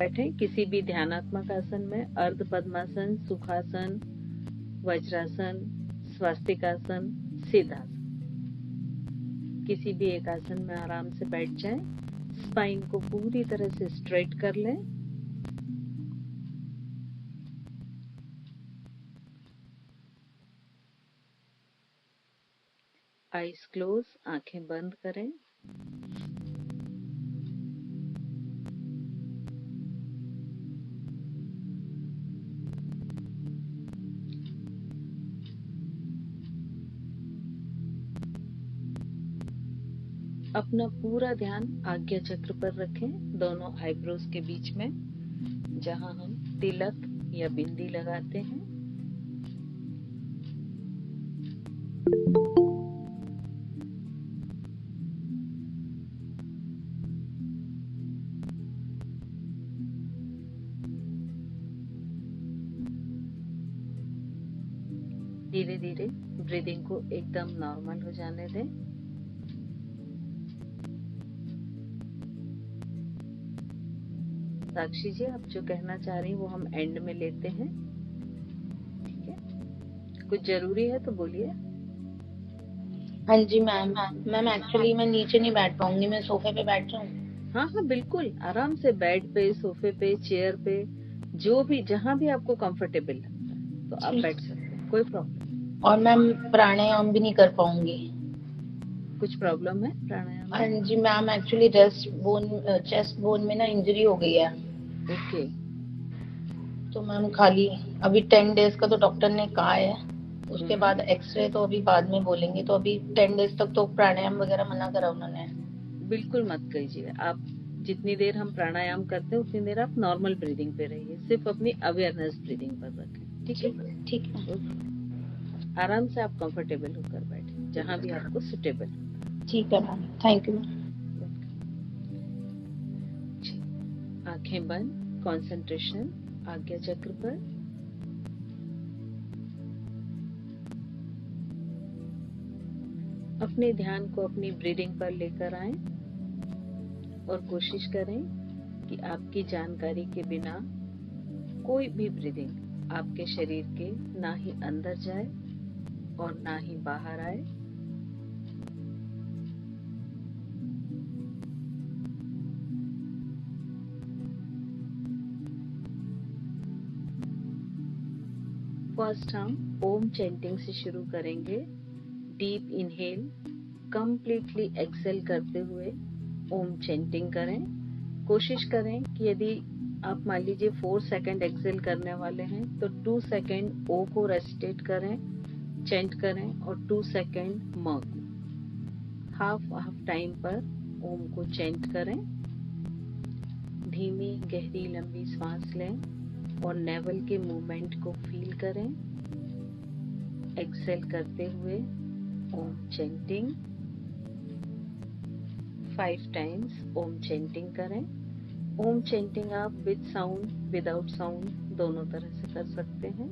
बैठे किसी भी ध्यानात्मक आसन में, अर्ध पद्मासन, सुखासन, वज्रासन, स्वास्तिकासन, सिद्धासन, किसी भी एक आसन में आराम से बैठ जाएं। स्पाइन को पूरी तरह से स्ट्रेट कर लें। आईज क्लोज, आंखें बंद करें। अपना पूरा ध्यान आज्ञा चक्र पर रखें, दोनों आईब्रोज के बीच में, जहां हम तिलक या बिंदी लगाते हैं। धीरे धीरे ब्रीदिंग को एकदम नॉर्मल हो जाने दें। साक्षी जी, आप जो कहना चाह रही हैं वो हम एंड में लेते हैं, ठीक है? कुछ जरूरी है तो बोलिए। हाँ जी मैम। मैम एक्चुअली मैं नीचे नहीं बैठ पाऊंगी, मैं सोफे पे बैठ जाऊँ? हाँ हाँ बिल्कुल, आराम से बेड पे, सोफे पे, चेयर पे, जो भी जहाँ भी आपको कंफर्टेबल लगता है तो आप बैठ सकते हैं, कोई प्रॉब्लम। और मैम प्राणायाम भी नहीं कर पाऊंगी। कुछ प्रॉब्लम है प्राणायाम में? हाँ जी मैम, एक्चुअली चेस्ट बोन में ना इंजरी हो गई है। ओके। तो मैम खाली अभी 10 डेज का तो डॉक्टर ने कहा है, उसके बाद एक्सरे तो अभी बाद में बोलेंगे। तो अभी 10 डेज तक तो प्राणायाम वगैरह मना करा उन्होंने। बिल्कुल मत कीजिए आप। जितनी देर हम प्राणायाम करते हैं उतनी देर आप नॉर्मल ब्रीदिंग पे रहिए, सिर्फ अपनी अवेयरनेस ब्रीदिंग पर रखें, ठीक है? ठीक है। आराम से आप कंफर्टेबल होकर बैठे, जहाँ भी आपको सुटेबल हो। ठीक है मैम, थैंक यू। आंखें बंद, कंसंट्रेशन आज्ञा चक्र पर। अपने ध्यान को अपनी ब्रीदिंग पर लेकर आएं और कोशिश करें कि आपकी जानकारी के बिना कोई भी ब्रीदिंग आपके शरीर के ना ही अंदर जाए और ना ही बाहर आए। फर्स्ट हम ओम चैंटिंग से शुरू करेंगे। डीप इनहेल, कंप्लीटली एक्सेल करते हुए ओम चैंटिंग करें। कोशिश करें कि यदि आप मान लीजिए 4 सेकंड एक्सेल करने वाले हैं तो 2 सेकंड ओ को रेस्टेट करें, चैंट करें, और 2 सेकंड म को हाफ टाइम पर ओम को चैंट करें। धीमी गहरी लंबी सांस लें और नेवल के मूवमेंट को फील करें। एक्सेल करते हुए ओम चैंटिंग 5 टाइम्स ओम चैंटिंग करें। ओम चैंटिंग आप विद साउंड, विदाउट साउंड, दोनों तरह से कर सकते हैं।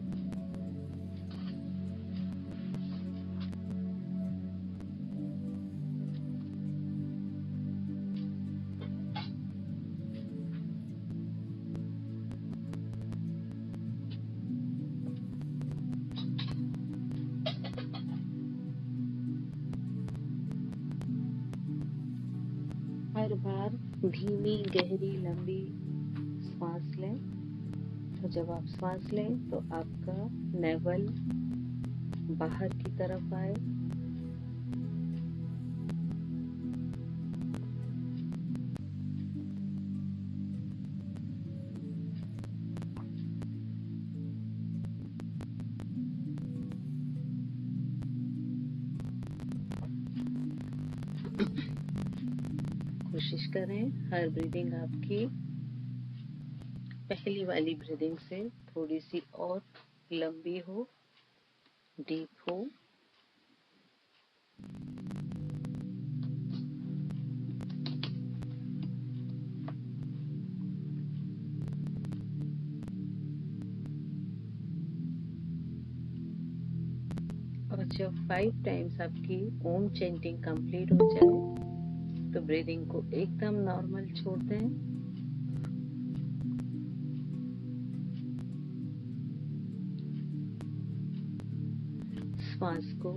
हर बार धीमी गहरी लंबी सांस लें, और जब आप सांस लें तो आपका नेवल बाहर की तरफ आए। कोशिश करें हर ब्रीदिंग आपकी पहली वाली ब्रीदिंग से थोड़ी सी और लंबी हो, डीप हो। और जब 5 टाइम्स आपकी ओम चैंटिंग कंप्लीट हो जाए तो ब्रीदिंग को एकदम नॉर्मल छोड़ दें। श्वास को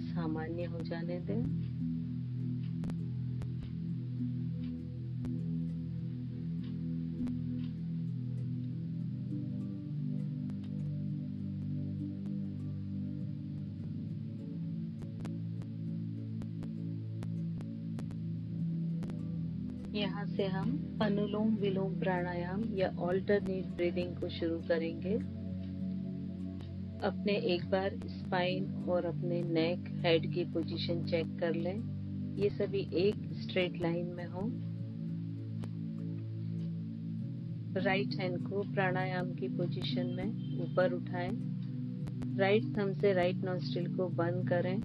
सामान्य हो जाने दें। यहाँ से हम अनुलोम विलोम प्राणायाम या ऑल्टरनेट ब्रीदिंग को शुरू करेंगे। अपने एक बार स्पाइन और अपने नेक हेड की पोजीशन चेक कर लें, ये सभी एक स्ट्रेट लाइन में हो। राइट हैंड को प्राणायाम की पोजीशन में ऊपर उठाएं। राइट थंब से राइट नॉस्ट्रिल को बंद करें।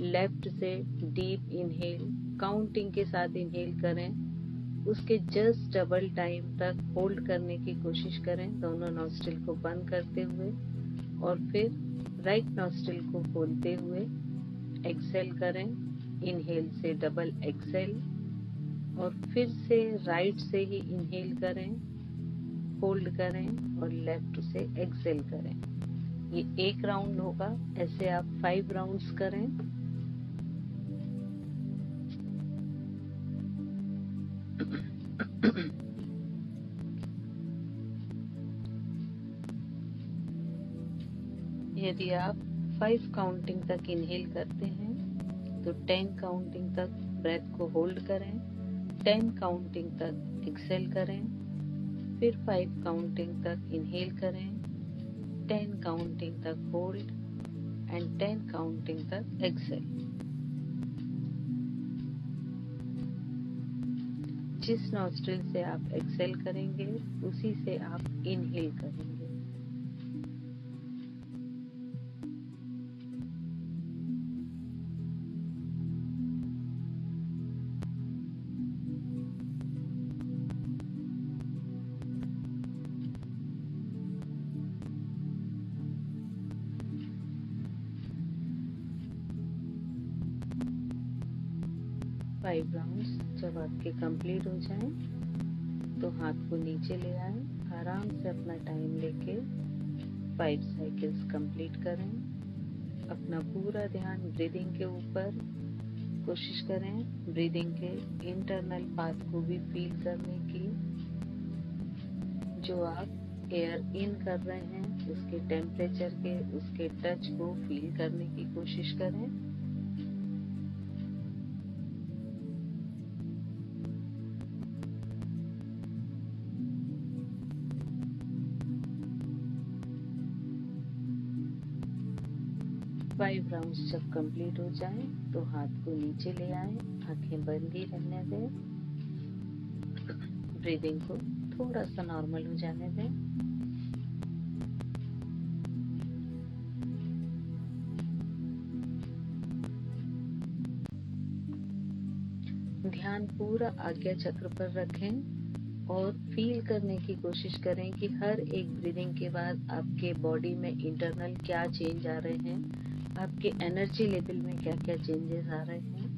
लेफ्ट से डीप इनहेल काउंटिंग के साथ इनहेल करें। उसके जस्ट डबल टाइम तक होल्ड करने की कोशिश करें दोनों नॉस्ट्रिल को बंद करते हुए, और फिर राइट नॉस्ट्रिल को खोलते हुए एक्सहेल करें। इनहेल से डबल एक्सहेल और फिर से राइट से ही इनहेल करें, होल्ड करें और लेफ्ट से एक्सहेल करें। ये एक राउंड होगा, ऐसे आप 5 राउंड्स करें। यदि आप 5 काउंटिंग तक इनहेल करते हैं तो 10 काउंटिंग तक ब्रेथ को होल्ड करें, 10 काउंटिंग तक एक्सहेल करें, फिर 5 काउंटिंग तक इनहेल करें, 10 काउंटिंग तक होल्ड एंड 10 काउंटिंग तक एक्सहेल। जिस नॉस्ट्रिल से आप एक्सहेल करेंगे उसी से आप इनहेल करेंगे। फाइव राउंड्स जब आपके कंप्लीट हो जाएं तो हाथ को नीचे ले आए, आराम से अपना टाइम लेके 5 साइकिल्स कंप्लीट करें। अपना पूरा ध्यान ब्रीदिंग के ऊपर, कोशिश करें ब्रीदिंग के इंटरनल पाथ को भी फील करने की। जो आप एयर इन कर रहे हैं उसके टेम्परेचर के, उसके टच को फील करने की कोशिश करें। फाइव राउंड्स जब कंप्लीट हो जाए तो हाथ को नीचे ले आए, आंखें बंद ही रहने दें। ब्रीदिंग को थोड़ा सा नॉर्मल हो जाने दें। ध्यान पूरा आज्ञा चक्र पर रखें और फील करने की कोशिश करें कि हर एक ब्रीदिंग के बाद आपके बॉडी में इंटरनल क्या चेंज आ रहे हैं, आपके एनर्जी लेवल में क्या क्या चेंजेस आ रहे हैं।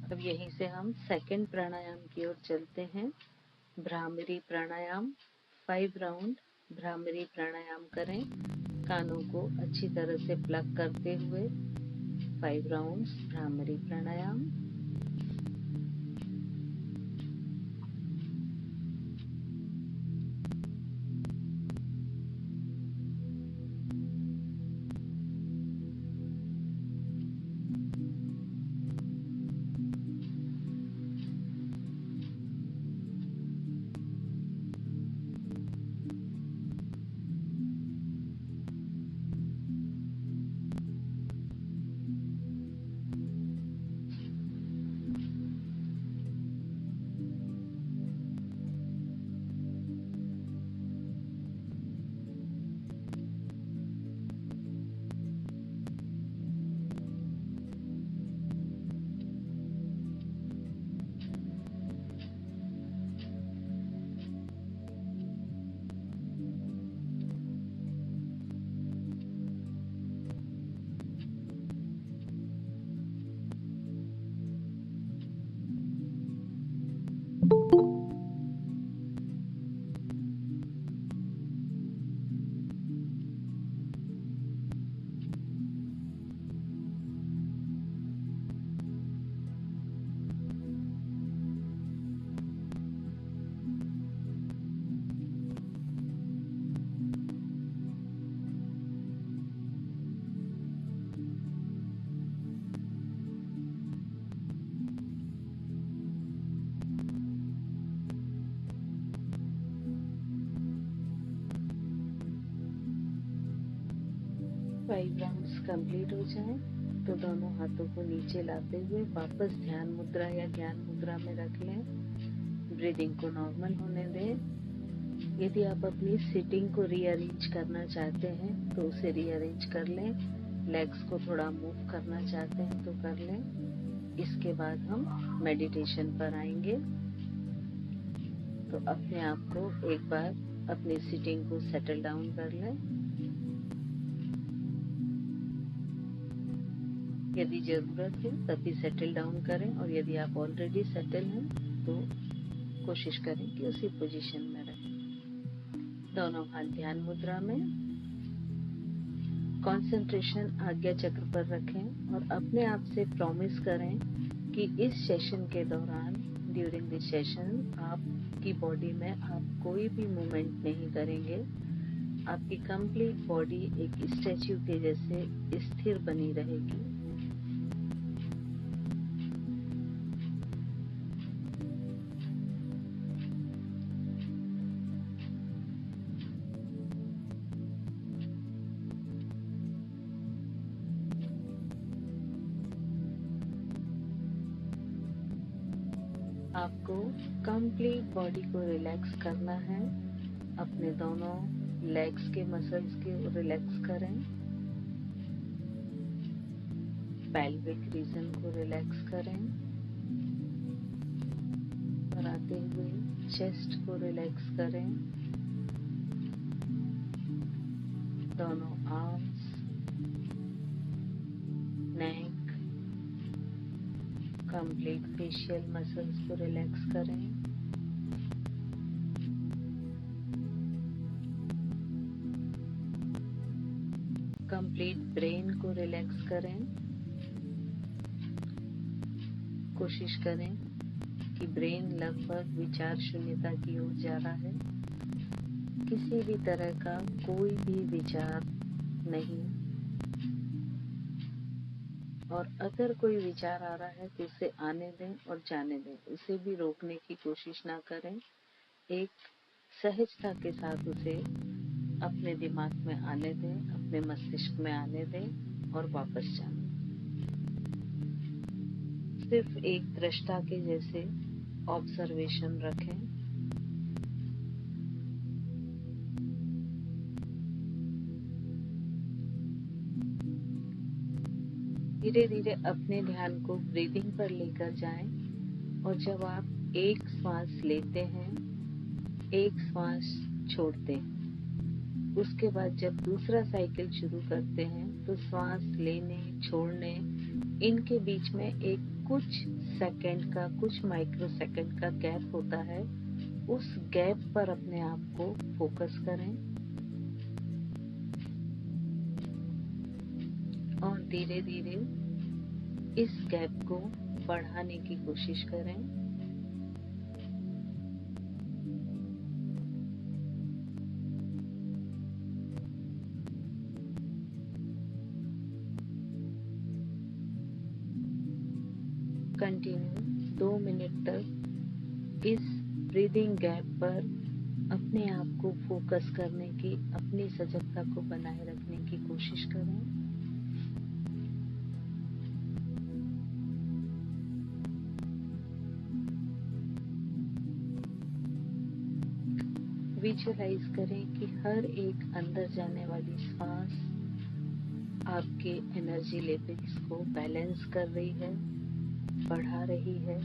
अब यहीं से हम सेकंड प्राणायाम की ओर चलते हैं। भ्रामरी प्राणायाम। 5 राउंड भ्रामरी प्राणायाम करें, कानों को अच्छी तरह से प्लग करते हुए। 5 राउंड्स भ्रामरी प्राणायाम। 5 राउंड्स कंप्लीट हो जाएं तो दोनों हाथों को नीचे लाते हुए वापस ध्यान मुद्रा या ज्ञान मुद्रा में रख लें। ब्रीदिंग को नॉर्मल होने दें। यदि आप अपनी सिटिंग को रीअरेंज करना चाहते हैं तो उसे रीअरेंज कर लें। लेग्स को थोड़ा मूव करना चाहते हैं तो कर लें। इसके बाद हम मेडिटेशन पर आएंगे। तो अपने आप को एक बार अपनी सिटिंग को सेटल डाउन कर लें। यदि जरूरत हो तभी सेटल डाउन करें, और यदि आप ऑलरेडी सेटल हैं तो कोशिश करें कि उसी पोजीशन में रहें। दोनों हाथ ध्यान मुद्रा में, कंसंट्रेशन आज्ञा चक्र पर रखें और अपने आप से प्रॉमिस करें कि इस सेशन के दौरान, ड्यूरिंग दिस सेशन, आपकी बॉडी में आप कोई भी मूवमेंट नहीं करेंगे। आपकी कंप्लीट बॉडी एक स्टैच्यू के जैसे स्थिर बनी रहेगी। आपको कंप्लीट बॉडी को रिलैक्स करना है। अपने दोनों लेग्स के मसल्स को रिलैक्स करें। पेल्विक रीजन को रिलैक्स करें और आते हुए चेस्ट को रिलैक्स करें। दोनों आर्म्स, नेक, कंप्लीट फेशियल मसल्स को रिलैक्स करें। कंप्लीट ब्रेन को रिलैक्स करें। कोशिश करें कि ब्रेन लगभग विचार शून्यता की ओर जा रहा है। किसी भी तरह का कोई भी विचार नहीं, और अगर कोई विचार आ रहा है तो उसे आने दें और जाने दें। उसे भी रोकने की कोशिश ना करें। एक सहजता के साथ उसे अपने दिमाग में आने दें, अपने मस्तिष्क में आने दें और वापस जाने दें। सिर्फ एक दृष्टा के जैसे ऑब्जर्वेशन रखें। धीरे धीरे अपने ध्यान को ब्रीदिंग पर लेकर जाएं, और जब आप एक श्वास लेते हैं, एक श्वास छोड़ते हैं, उसके बाद जब दूसरा साइकिल शुरू करते हैं तो श्वास लेने छोड़ने इनके बीच में एक कुछ सेकंड का, कुछ माइक्रो सेकंड का गैप होता है। उस गैप पर अपने आप को फोकस करें और धीरे धीरे इस गैप को बढ़ाने की कोशिश करें। कंटिन्यू 2 मिनट तक इस ब्रीदिंग गैप पर अपने आप को फोकस करने की, अपनी सजगता को बनाए रखने की कोशिश करें। विजुअलाइज करें कि हर एक अंदर जाने वाली श्वास आपके एनर्जी लेवल्स को बैलेंस कर रही है, बढ़ा रही है।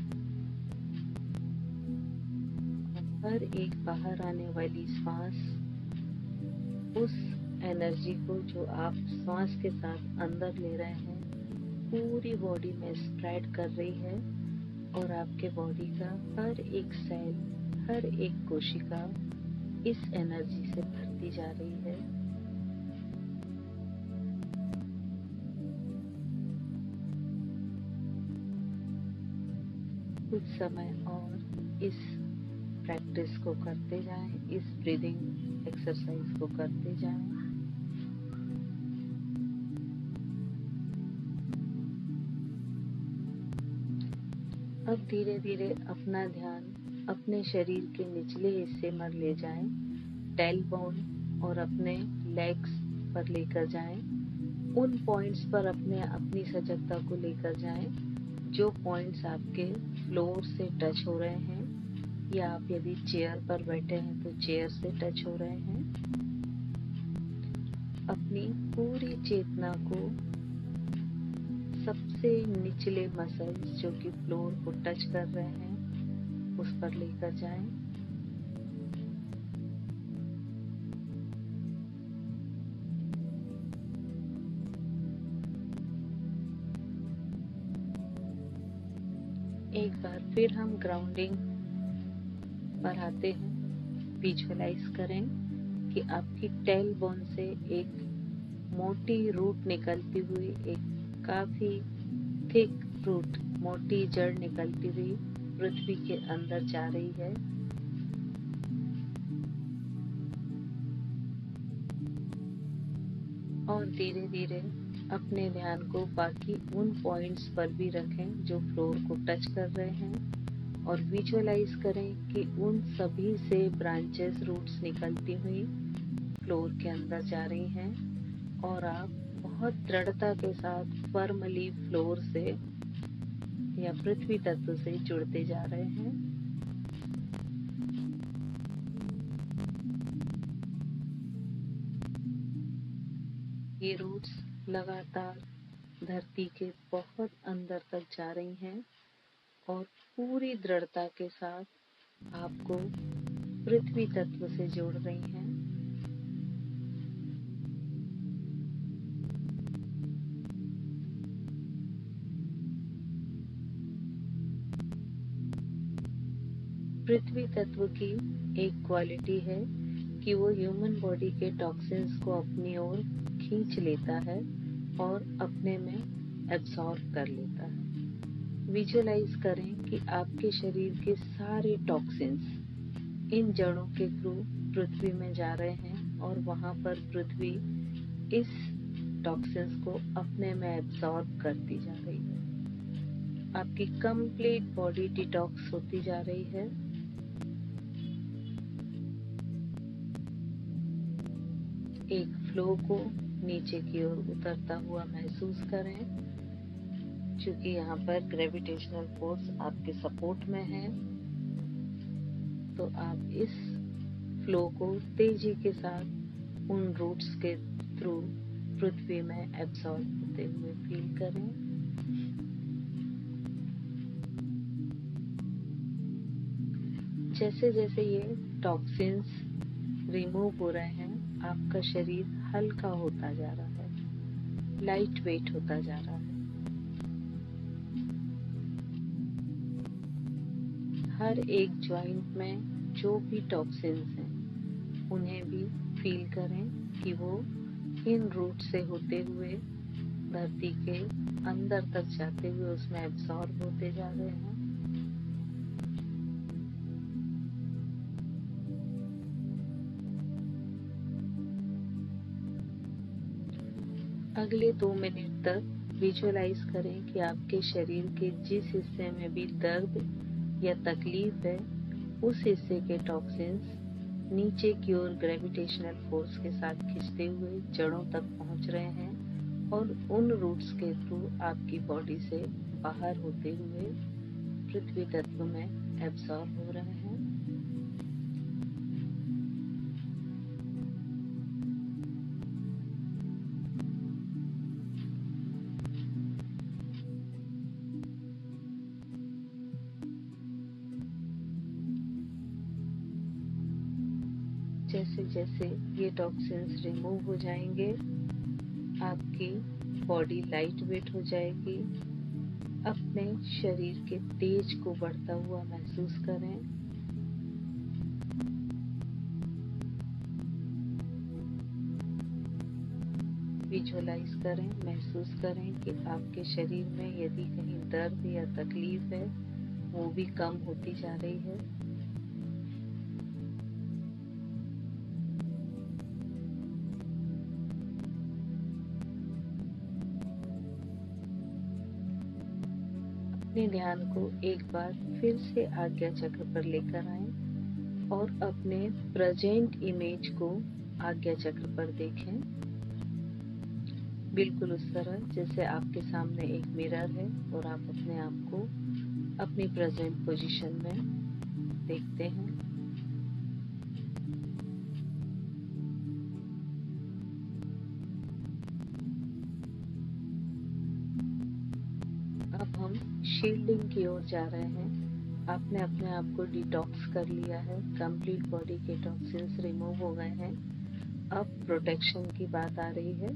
हर एक बाहर आने वाली श्वास उस एनर्जी को जो आप श्वास के साथ अंदर ले रहे हैं पूरी बॉडी में स्प्रेड कर रही है, और आपके बॉडी का हर एक सेल, हर एक कोशिका इस एनर्जी से भरती जा रही है। कुछ समय और इस प्रैक्टिस को करते जाएं, इस ब्रीदिंग एक्सरसाइज को करते जाएं। अब धीरे धीरे अपना ध्यान अपने शरीर के निचले हिस्से में ले जाएं, टेल बोन और अपने लेग्स पर लेकर जाएं। उन पॉइंट्स पर अपनी सजगता को लेकर जाएं जो पॉइंट्स आपके फ्लोर से टच हो रहे हैं, या आप यदि चेयर पर बैठे हैं तो चेयर से टच हो रहे हैं। अपनी पूरी चेतना को सबसे निचले मसल्स जो कि फ्लोर को टच कर रहे हैं उस पर लेकर जाएं। एक बार फिर हम ग्राउंडिंग पर आते हैं। विजुअलाइज करें कि आपकी टेल बोन से एक मोटी रूट निकलती हुई, एक काफी थिक रूट, मोटी जड़ निकलती हुई पृथ्वी के अंदर जा रही है। और धीरे धीरे अपने ध्यान को बाकी उन पॉइंट्स पर भी रखें जो फ्लोर को टच कर रहे हैं, और विजुअलाइज करें कि उन सभी से ब्रांचेस, रूट्स निकलती हुई फ्लोर के अंदर जा रही हैं, और आप बहुत दृढ़ता के साथ फर्मली फ्लोर से या पृथ्वी तत्व से जुड़ते जा रहे हैं। ये रूट्स लगातार धरती के बहुत अंदर तक जा रही हैं और पूरी दृढ़ता के साथ आपको पृथ्वी तत्व से जोड़ रही हैं। पृथ्वी तत्व की एक क्वालिटी है कि वो ह्यूमन बॉडी के टॉक्सिन्स को अपनी ओर खींच लेता है और अपने में एब्सॉर्ब कर लेता है। विजुअलाइज करें कि आपके शरीर के सारे टॉक्सिन्स इन जड़ों के थ्रू पृथ्वी में जा रहे हैं और वहां पर पृथ्वी इस टॉक्सिन्स को अपने में एब्सॉर्ब करती जा रही है। आपकी कंप्लीट बॉडी डिटॉक्स होती जा रही है। एक फ्लो को नीचे की ओर उतरता हुआ महसूस करें। चूंकि यहाँ पर ग्रेविटेशनल फोर्स आपके सपोर्ट में है, तो आप इस फ्लो को तेजी के साथ उन रूट्स के थ्रू पृथ्वी में एब्सॉर्ब होते हुए फील करें। जैसे जैसे ये टॉक्सिन्स रिमूव हो रहे हैं, आपका शरीर हल्का होता जा रहा है, लाइट वेट होता जा रहा है। हर एक जॉइंट में जो भी टॉक्सिन्स हैं उन्हें भी फील करें कि वो इन रूट से होते हुए धरती के अंदर तक जाते हुए उसमें एब्सॉर्ब होते जा रहे हैं। अगले 2 मिनट तक विजुअलाइज करें कि आपके शरीर के जिस हिस्से में भी दर्द या तकलीफ है, उस हिस्से के टॉक्सिन्स नीचे की ओर ग्रेविटेशनल फोर्स के साथ खींचते हुए जड़ों तक पहुंच रहे हैं और उन रूट्स के थ्रू आपकी बॉडी से बाहर होते हुए पृथ्वी तत्व में एब्सॉर्ब हो रहे हैं। जैसे जैसे ये टॉक्सिन्स रिमूव हो जाएंगे, आपकी बॉडी लाइट वेट हो जाएगी। अपने शरीर के तेज को बढ़ता हुआ महसूस करें। विजुअलाइज करें, महसूस करें कि आपके शरीर में यदि कहीं दर्द या तकलीफ है, वो भी कम होती जा रही है। अपने ध्यान को एक बार फिर से आज्ञा चक्र पर लेकर आएं और अपने प्रेजेंट इमेज को आज्ञा चक्र पर देखें। बिल्कुल उस तरह जैसे आपके सामने एक मिरर है और आप अपने आप को अपनी प्रेजेंट पोजीशन में देखते हैं। अब हम शील्डिंग की ओर जा रहे हैं। आपने अपने आप को डिटॉक्स कर लिया है, कंप्लीट बॉडी के टॉक्सिन्स रिमूव हो गए हैं। अब प्रोटेक्शन की बात आ रही है,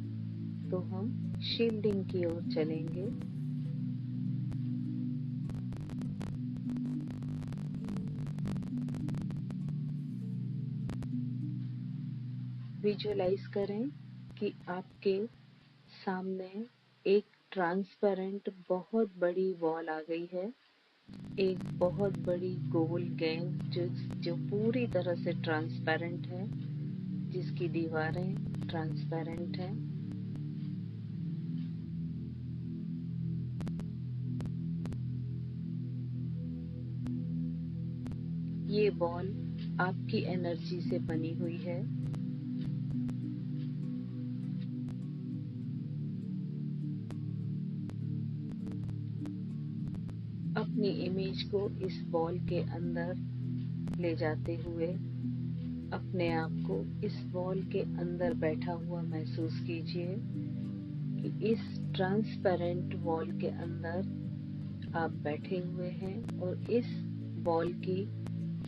तो हम शील्डिंग की ओर चलेंगे। विजुअलाइज करें कि आपके सामने एक ट्रांसपेरेंट बहुत बड़ी वॉल आ गई है, एक बहुत बड़ी गोल गेंद जो पूरी तरह से ट्रांसपेरेंट है, जिसकी दीवारें ट्रांसपेरेंट हैं। ये बॉल आपकी एनर्जी से बनी हुई है। अपनी इमेज को इस बॉल के अंदर ले जाते हुए अपने आप को इस बॉल के अंदर बैठा हुआ महसूस कीजिए कि इस ट्रांसपेरेंट वॉल के अंदर आप बैठे हुए हैं और इस बॉल की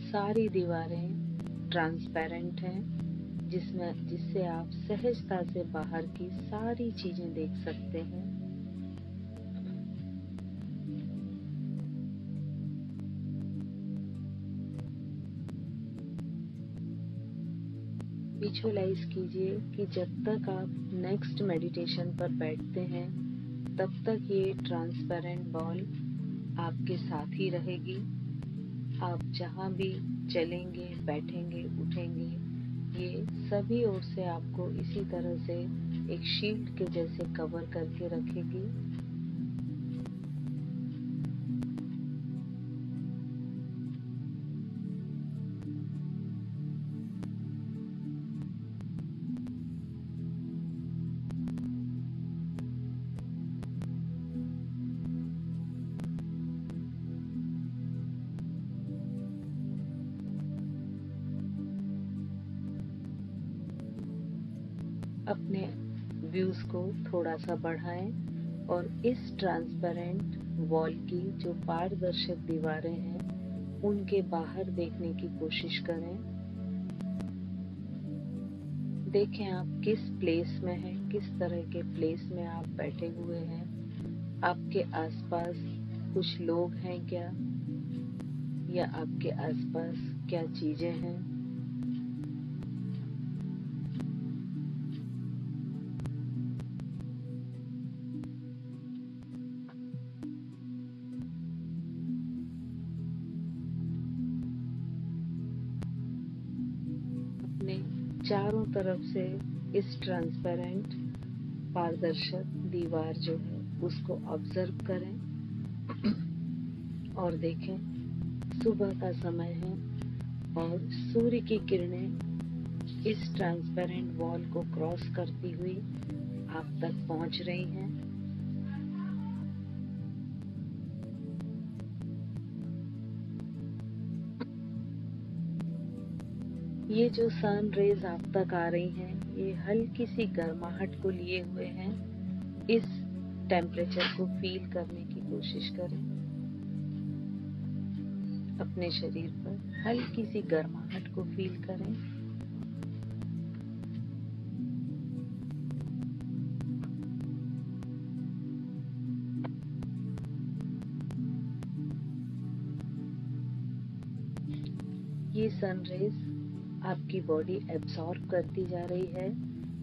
सारी दीवारें ट्रांसपेरेंट हैं, जिससे आप सहजता से बाहर की सारी चीजें देख सकते हैं। विजुअलाइज कीजिए कि जब तक आप नेक्स्ट मेडिटेशन पर बैठते हैं, तब तक ये ट्रांसपेरेंट बॉल आपके साथ ही रहेगी। आप जहाँ भी चलेंगे, बैठेंगे, उठेंगे, ये सभी ओर से आपको इसी तरह से एक शील्ड के जैसे कवर करके रखेगी। अपने व्यूज को थोड़ा सा बढ़ाएं और इस ट्रांसपेरेंट वॉल की जो पारदर्शक दीवारें हैं, उनके बाहर देखने की कोशिश करें। देखें आप किस प्लेस में हैं, किस तरह के प्लेस में आप बैठे हुए हैं। आपके आसपास कुछ लोग हैं क्या, या आपके आसपास क्या चीजें हैं। अपने चारों तरफ से इस ट्रांसपेरेंट पारदर्शक दीवार जो है उसको ऑब्जर्व करें और देखें सुबह का समय है और सूर्य की किरणें इस ट्रांसपेरेंट वॉल को क्रॉस करती हुई आप तक पहुंच रही हैं। ये जो सन रेज आप तक आ रही हैं, ये हल्की सी गर्माहट को लिए हुए हैं। इस टेम्परेचर को फील करने की कोशिश करें। अपने शरीर पर हल्की सी गर्माहट को फील करें। ये सन रेज आपकी बॉडी एब्सॉर्ब करती जा रही है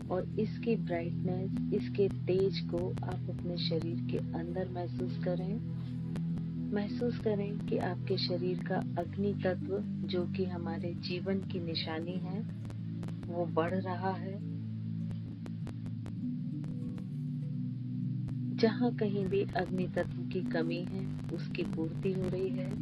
और इसकी ब्राइटनेस, इसके तेज को आप अपने शरीर के अंदर महसूस करें। महसूस करें कि आपके शरीर का अग्नि तत्व, जो कि हमारे जीवन की निशानी है, वो बढ़ रहा है। जहाँ कहीं भी अग्नि तत्व की कमी है, उसकी पूर्ति हो रही है।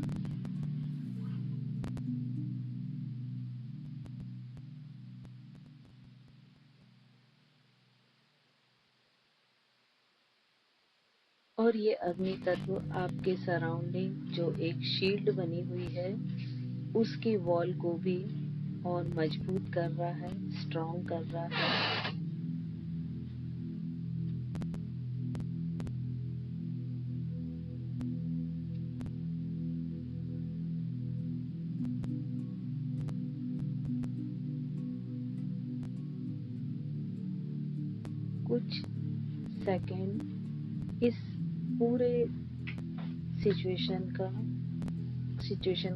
और ये अग्नि तत्व आपके सराउंडिंग जो एक शील्ड बनी हुई है उसकी वॉल को भी और मजबूत कर रहा है, स्ट्रॉन्ग कर रहा है। कुछ सेकंड इस पूरे सिचुएशन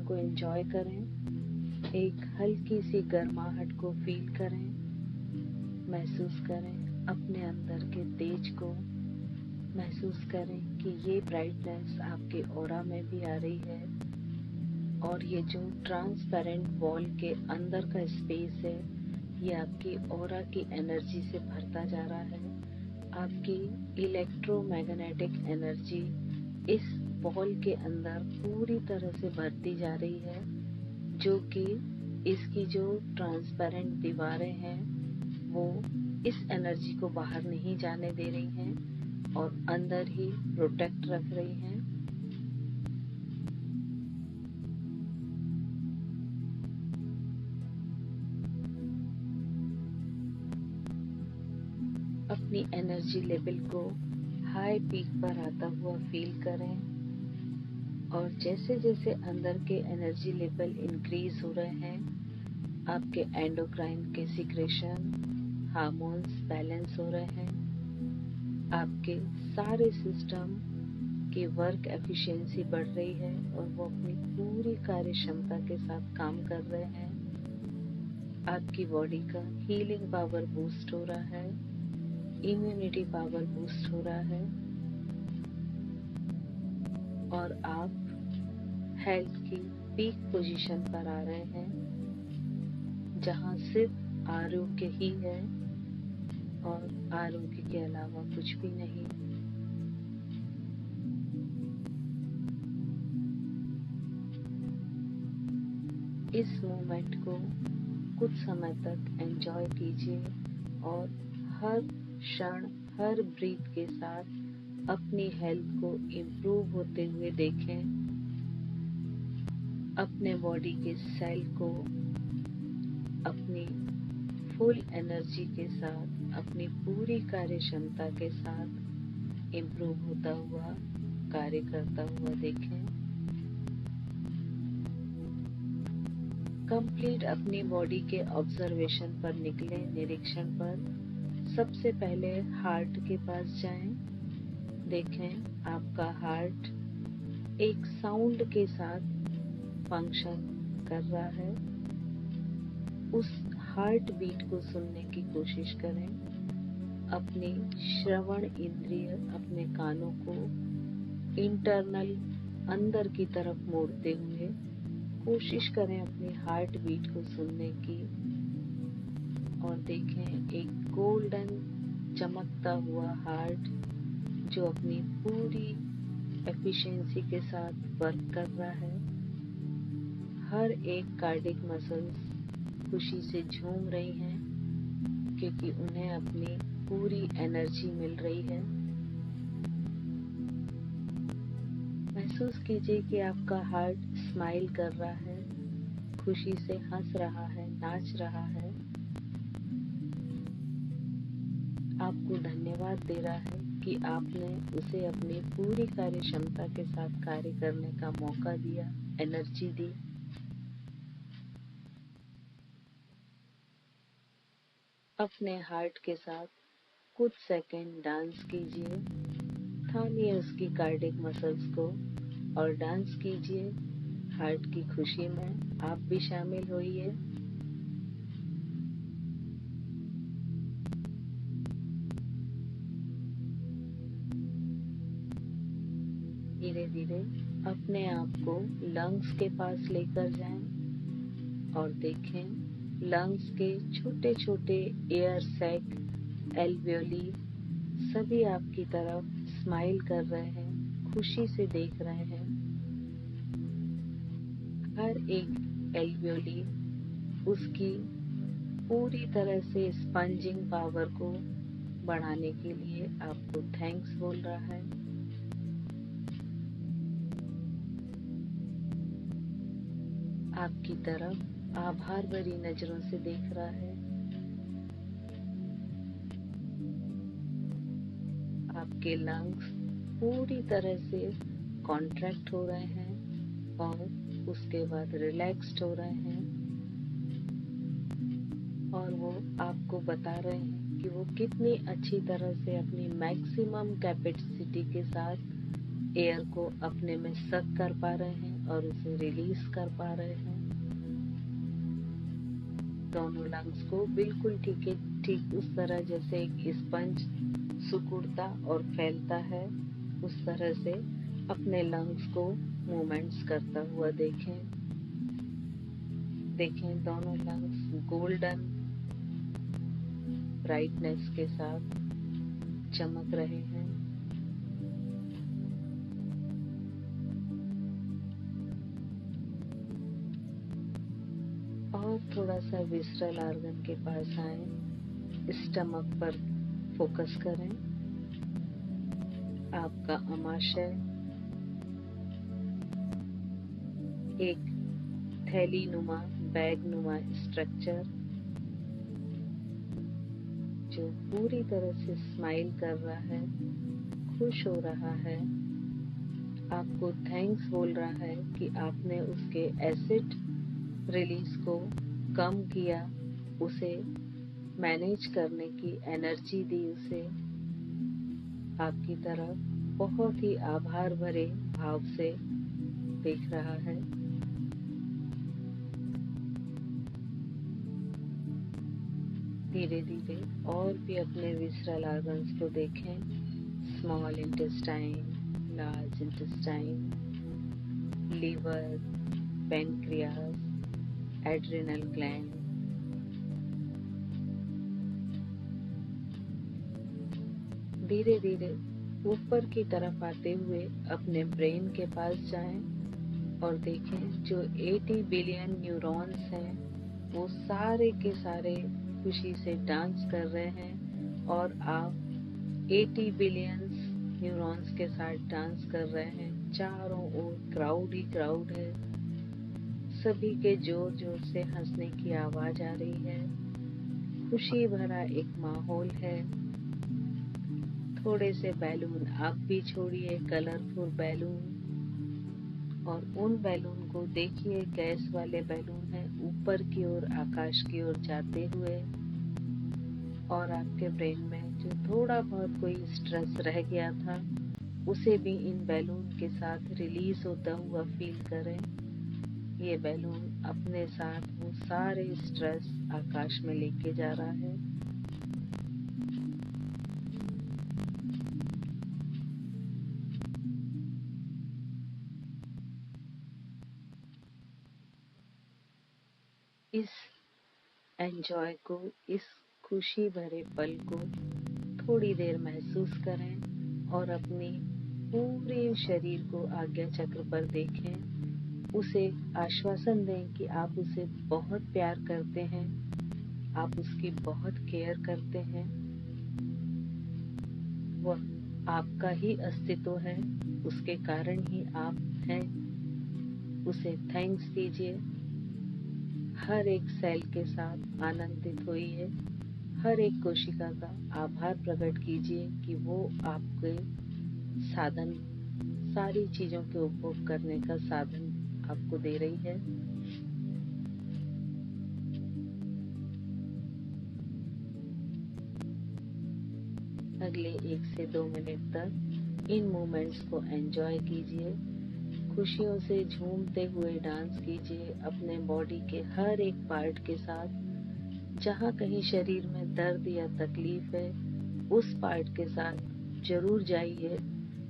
को एंजॉय करें। एक हल्की सी गर्माहट को फील करें, महसूस करें अपने अंदर के तेज को, महसूस करें कि ये ब्राइटनेस आपके ऑरा में भी आ रही है और ये जो ट्रांसपेरेंट वॉल के अंदर का स्पेस है ये आपकी ऑरा की एनर्जी से भरता जा रहा है। आपकी इलेक्ट्रोमैग्नेटिक एनर्जी इस वॉल के अंदर पूरी तरह से भरती जा रही है, जो कि इसकी जो ट्रांसपेरेंट दीवारें हैं वो इस एनर्जी को बाहर नहीं जाने दे रही हैं और अंदर ही प्रोटेक्ट रख रही हैं। अपनी एनर्जी लेवल को हाई पीक पर आता हुआ फील करें और जैसे जैसे अंदर के एनर्जी लेवल इंक्रीज हो रहे हैं आपके एंडोक्राइन के सिक्रेशन हार्मोन्स बैलेंस हो रहे हैं, आपके सारे सिस्टम की वर्क एफिशिएंसी बढ़ रही है और वो अपनी पूरी कार्य क्षमता के साथ काम कर रहे हैं। आपकी बॉडी का हीलिंग पावर बूस्ट हो रहा है, इम्यूनिटी पावर बूस्ट हो रहा है और आप हेल्थ की पीक पोजीशन पर आ रहे हैं जहां सिर्फ आरोग्य ही है और आरोग्य के अलावा कुछ भी नहीं। इस मोमेंट को कुछ समय तक एंजॉय कीजिए और हर क्षण हर ब्रीथ के साथ अपनी हेल्थ को इम्प्रूव होते हुए देखें। अपने बॉडी के सेल को अपनी फुल एनर्जी के साथ अपनी पूरी कार्य क्षमता के साथ इम्प्रूव होता हुआ कार्य करता हुआ देखें। कंप्लीट अपनी बॉडी के ऑब्जर्वेशन पर निकले, निरीक्षण पर। सबसे पहले हार्ट के पास जाएं, देखें आपका हार्ट एक साउंड के साथ फंक्शन कर रहा है। उस हार्ट बीट को सुनने की कोशिश करें। अपनी श्रवण इंद्रिय, अपने कानों को इंटरनल अंदर की तरफ मोड़ते हुए कोशिश करें अपनी हार्ट बीट को सुनने की और देखें एक गोल्डन चमकता हुआ हार्ट जो अपनी पूरी एफिशिएंसी के साथ वर्क कर रहा है। हर एक कार्डिक मसल्स खुशी से झूम रही हैं क्योंकि उन्हें अपनी पूरी एनर्जी मिल रही है। महसूस कीजिए कि आपका हार्ट स्माइल कर रहा है, खुशी से हंस रहा है, नाच रहा है, आपको धन्यवाद दे रहा है कि आपने उसे अपनी पूरी कार्य क्षमता के साथ कार्य करने का मौका दिया, एनर्जी दी। अपने हार्ट के साथ कुछ सेकंड डांस कीजिए, थामिए उसकी कार्डिक मसल्स को और डांस कीजिए। हार्ट की खुशी में आप भी शामिल होइए। धीरे धीरे अपने आप को लंग्स के पास लेकर जाएं और देखें लंग्स के छोटे छोटे एयर सैक, एल्वियोली सभी आपकी तरफ स्माइल कर रहे हैं, खुशी से देख रहे हैं। हर एक एल्वियोली उसकी पूरी तरह से स्पंजिंग पावर को बढ़ाने के लिए आपको थैंक्स बोल रहा है। आपकी तरफ आभार भरी नजरों से देख रहा है। आपके लंग्स पूरी तरह से कॉन्ट्रैक्ट हो रहे हैं और उसके बाद रिलैक्स्ड हो रहे हैं, और वो आपको बता रहे हैं कि वो कितनी अच्छी तरह से अपनी मैक्सिमम कैपेसिटी के साथ एयर को अपने में सक कर पा रहे हैं और उसे रिलीज कर पा रहे हैं। दोनों लंग्स को बिल्कुल ठीक उस तरह जैसे एक स्पंज सिकुड़ता और फैलता है, उस तरह से अपने लंग्स को मूवमेंट्स करता हुआ देखें। दोनों लंग्स गोल्डन ब्राइटनेस के साथ चमक रहे हैं। और थोड़ा सा विसरल ऑर्गन के पास आए, स्टमक पर फोकस करें। आपका आमाशय एक थैली नुमा, बैग नुमा स्ट्रक्चर जो पूरी तरह से स्माइल कर रहा है, खुश हो रहा है, आपको थैंक्स बोल रहा है कि आपने उसके एसिड रिलीज को कम किया, उसे मैनेज करने की एनर्जी दी उसे। आपकी तरफ बहुत ही आभार भरे भाव से देख रहा है। धीरे धीरे और भी अपने विसरल ऑर्गन्स को देखें। Small intestine, large intestine, liver, pancreas, adrenal gland. धीरे धीरे ऊपर की तरफ आते हुए अपने ब्रेन के पास जाएं और देखें जो 80 बिलियन न्यूरॉन्स हैं वो सारे के सारे खुशी से डांस कर रहे हैं, और आप 80 बिलियन न्यूरॉन्स के साथ डांस कर रहे हैं। चारों ओर क्राउड ही क्राउड है, सभी के जोर जोर से हंसने की आवाज आ रही है, खुशी भरा एक माहौल है। थोड़े से बैलून आप भी छोड़िए, कलरफुल बैलून, और उन बैलून को देखिए, गैस वाले बैलून है, ऊपर की ओर आकाश की ओर जाते हुए, और आपके ब्रेन में जो थोड़ा बहुत कोई स्ट्रेस रह गया था उसे भी इन बैलून के साथ रिलीज होता हुआ फील करें। ये बैलून अपने साथ वो सारे स्ट्रेस आकाश में लेके जा रहा है। इस एंजॉय को, इस खुशी भरे पल को थोड़ी देर महसूस करें और अपनी पूरे शरीर को आज्ञा चक्र पर देखें। उसे आश्वासन दें कि आप उसे बहुत प्यार करते हैं, आप उसकी बहुत केयर करते हैं, वह आपका ही अस्तित्व है, उसके कारण ही आप हैं। उसे थैंक्स दीजिए, हर एक सेल के साथ आनंदित होइए, हर एक कोशिका का आभार प्रकट कीजिए कि वो आपके साधन, सारी चीजों के उपभोग करने का साधन आपको दे रही है। अगले 1 से 2 मिनट तक इन मोमेंट्स को एंजॉय कीजिए, खुशियों से झूमते हुए डांस कीजिए अपने बॉडी के हर एक पार्ट के साथ। जहाँ कहीं शरीर में दर्द या तकलीफ है उस पार्ट के साथ जरूर जाइए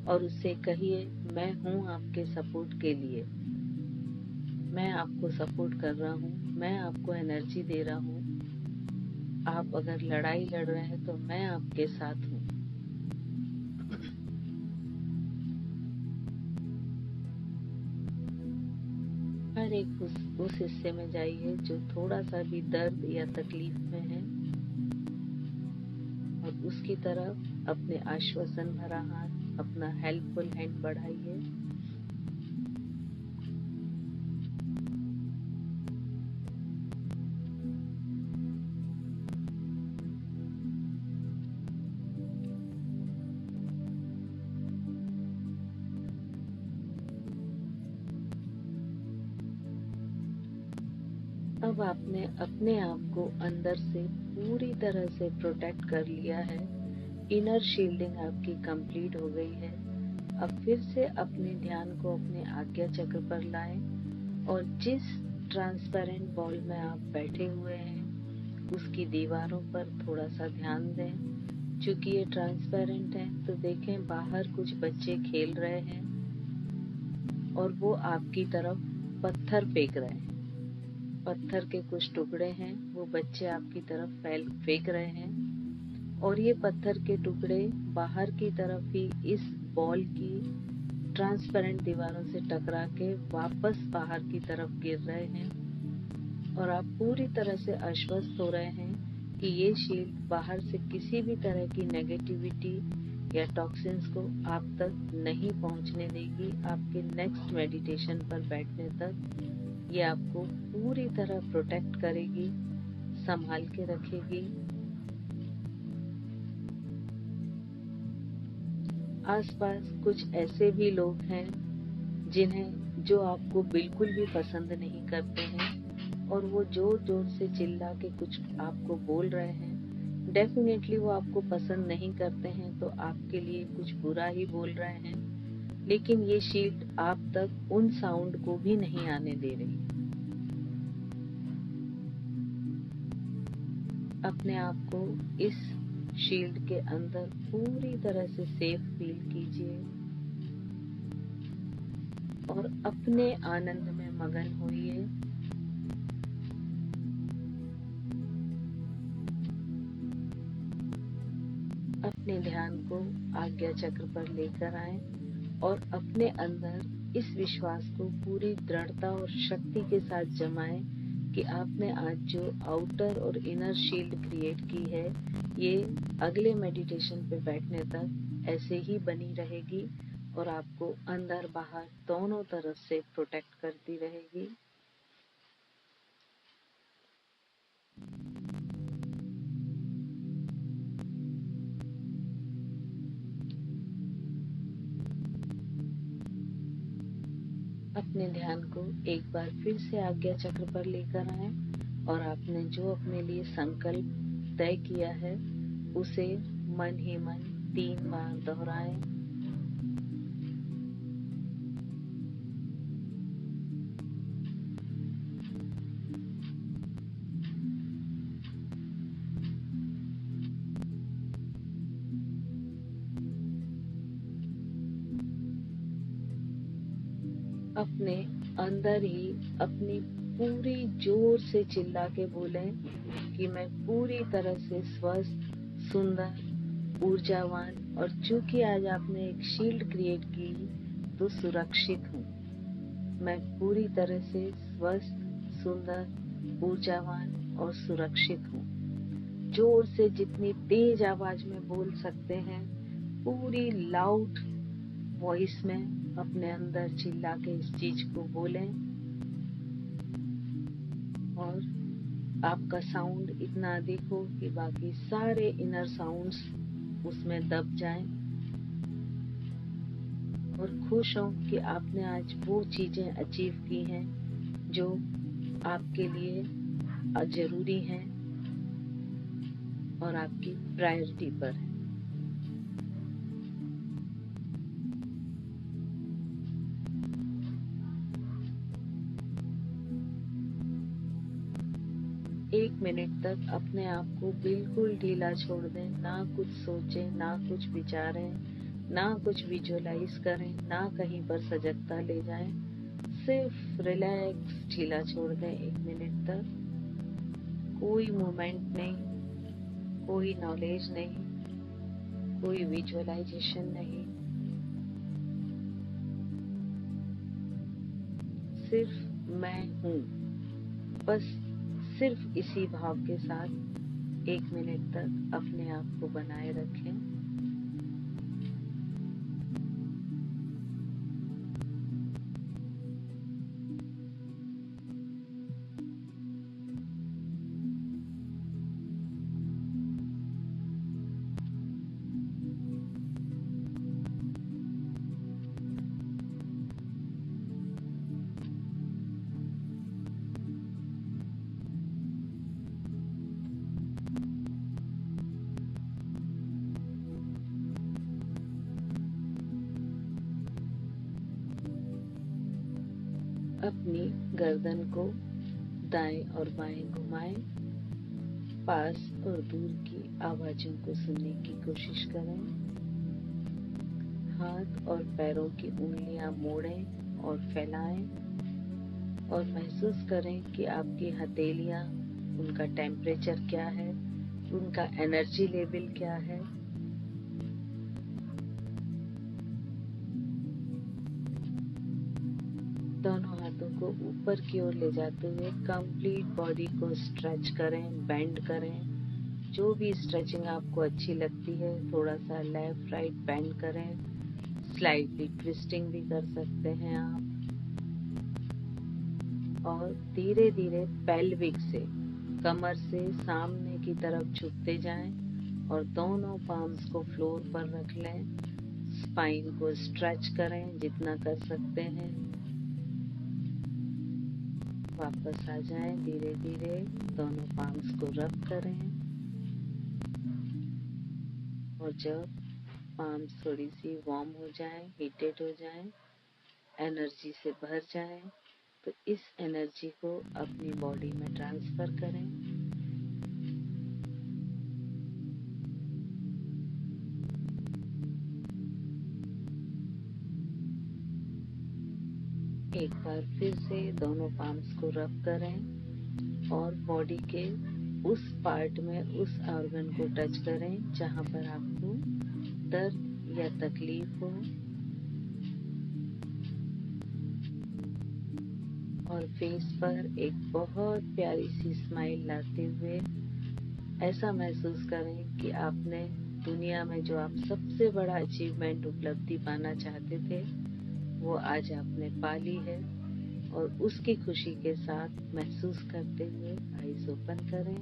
और उससे कहिए, मैं हूँ आपके सपोर्ट के लिए, मैं आपको सपोर्ट कर रहा हूँ, मैं आपको एनर्जी दे रहा हूँ। आप अगर लड़ाई लड़ रहे हैं तो मैं आपके साथ हूँ। हर एक उस हिस्से में जाइए जो थोड़ा सा भी दर्द या तकलीफ में है, और उसकी तरफ अपने आश्वासन भरा हाथ, अपना हेल्पफुल हैंड बढ़ाइए। जब आपने अपने आप को अंदर से पूरी तरह से प्रोटेक्ट कर लिया है, इनर शील्डिंग आपकी कंप्लीट हो गई है, अब फिर से अपने ध्यान को अपने आज्ञा चक्र पर लाएं और जिस ट्रांसपेरेंट बॉल में आप बैठे हुए हैं उसकी दीवारों पर थोड़ा सा ध्यान दें। चूंकि ये ट्रांसपेरेंट है तो देखें बाहर कुछ बच्चे खेल रहे हैं और वो आपकी तरफ पत्थर फेंक रहे हैं। पत्थर के कुछ टुकड़े हैं, वो बच्चे आपकी तरफ फेंक रहे हैं और ये पत्थर के टुकड़े बाहर की तरफ ही इस बॉल की ट्रांसपेरेंट दीवारों से टकरा के वापस बाहर की तरफ गिर रहे हैं और आप पूरी तरह से आश्वस्त हो रहे हैं कि ये शील्ड बाहर से किसी भी तरह की नेगेटिविटी या टॉक्सिन्स को आप तक नहीं पहुंचने देगी। आपके नेक्स्ट मेडिटेशन पर बैठने तक ये आपको पूरी तरह प्रोटेक्ट करेगी, संभाल के रखेगी। आसपास कुछ ऐसे भी लोग हैं जो आपको बिल्कुल भी पसंद नहीं करते हैं और वो जोर जोर से चिल्ला के कुछ आपको बोल रहे हैं। डेफिनेटली वो आपको पसंद नहीं करते हैं तो आपके लिए कुछ बुरा ही बोल रहे हैं, लेकिन ये शील्ड आप तक उन साउंड को भी नहीं आने दे रही। अपने आप को इस शील्ड के अंदर पूरी तरह से सेफ फील कीजिए और अपने आनंद में मगन होइए। अपने ध्यान को आज्ञा चक्र पर लेकर आएं और अपने अंदर इस विश्वास को पूरी दृढ़ता और शक्ति के साथ जमाएं कि आपने आज जो आउटर और इनर शील्ड क्रिएट की है ये अगले मेडिटेशन पे बैठने तक ऐसे ही बनी रहेगी और आपको अंदर बाहर दोनों तरफ से प्रोटेक्ट करती रहेगी। अपने ध्यान को एक बार फिर से आज्ञा चक्र पर लेकर आएं और आपने जो अपने लिए संकल्प तय किया है उसे मन ही मन 3 बार दोहराएं। अपने अंदर ही अपनी पूरी जोर से चिल्ला के बोलें कि मैं पूरी तरह से स्वस्थ, सुंदर, ऊर्जावान और चूंकि आज आपने एक शील्ड क्रिएट की तो सुरक्षित हूँ। मैं पूरी तरह से स्वस्थ, सुंदर, ऊर्जावान और सुरक्षित हूँ। जोर से जितनी तेज आवाज में बोल सकते हैं पूरी लाउड वॉइस में अपने अंदर चिल्ला के इस चीज को बोलें और आपका साउंड इतना अधिक हो कि बाकी सारे इनर साउंड्स उसमें दब जाएं और खुश हो कि आपने आज वो चीजें अचीव की हैं जो आपके लिए जरूरी हैं और आपकी प्रायोरिटी पर है। एक मिनट तक अपने आप को बिल्कुल ढीला छोड़ दें, ना कुछ सोचें, ना कुछ विचारें, ना कुछ विजुअलाइज करें, ना कहीं पर सजगता ले जाएं, सिर्फ रिलैक्स ढीला छोड़ दें 1 मिनट तक। कोई मूवमेंट नहीं, कोई नॉलेज नहीं, कोई विजुअलाइजेशन नहीं, सिर्फ मैं हूँ। बस सिर्फ इसी भाव के साथ 1 मिनट तक अपने आप को बनाए रखें। अपनी गर्दन को दाएं और बाएं घुमाएं, पास और दूर की आवाजों को सुनने की कोशिश करें। हाथ और पैरों की उंगलियां मोड़ें और फैलाएं और महसूस करें कि आपकी हथेलियां, उनका टेम्परेचर क्या है, उनका एनर्जी लेवल क्या है। दोनों हाथों को ऊपर की ओर ले जाते हुए कंप्लीट बॉडी को स्ट्रेच करें, बेंड करें। जो भी स्ट्रेचिंग आपको अच्छी लगती है, थोड़ा सा लेफ्ट राइट बेंड करें, स्लाइटली ट्विस्टिंग भी कर सकते हैं आप। और धीरे धीरे पेल्विक से, कमर से सामने की तरफ झुकते जाएं और दोनों पाम्स को फ्लोर पर रख लें। स्पाइन को स्ट्रेच करें जितना कर सकते हैं। वापस आ जाएं धीरे धीरे, दोनों पाम्स को रब करें और जब पाम्स थोड़ी सी वार्म हो जाएं, हीटेड हो जाएं, एनर्जी से भर जाएं, तो इस एनर्जी को अपनी बॉडी में ट्रांसफर करें। एक बार फिर से दोनों पाम्स को रब करें और बॉडी के उस पार्ट में उस ऑर्गन को टच करें जहां पर आपको दर्द या तकलीफ हो, और फेस पर एक बहुत प्यारी सी स्माइल लाते हुए ऐसा महसूस करें कि आपने दुनिया में जो आप सबसे बड़ा अचीवमेंट, उपलब्धि पाना चाहते थे, वो आज आपने पा ली है। और उसकी खुशी के साथ महसूस करते हुए आईज ओपन करें।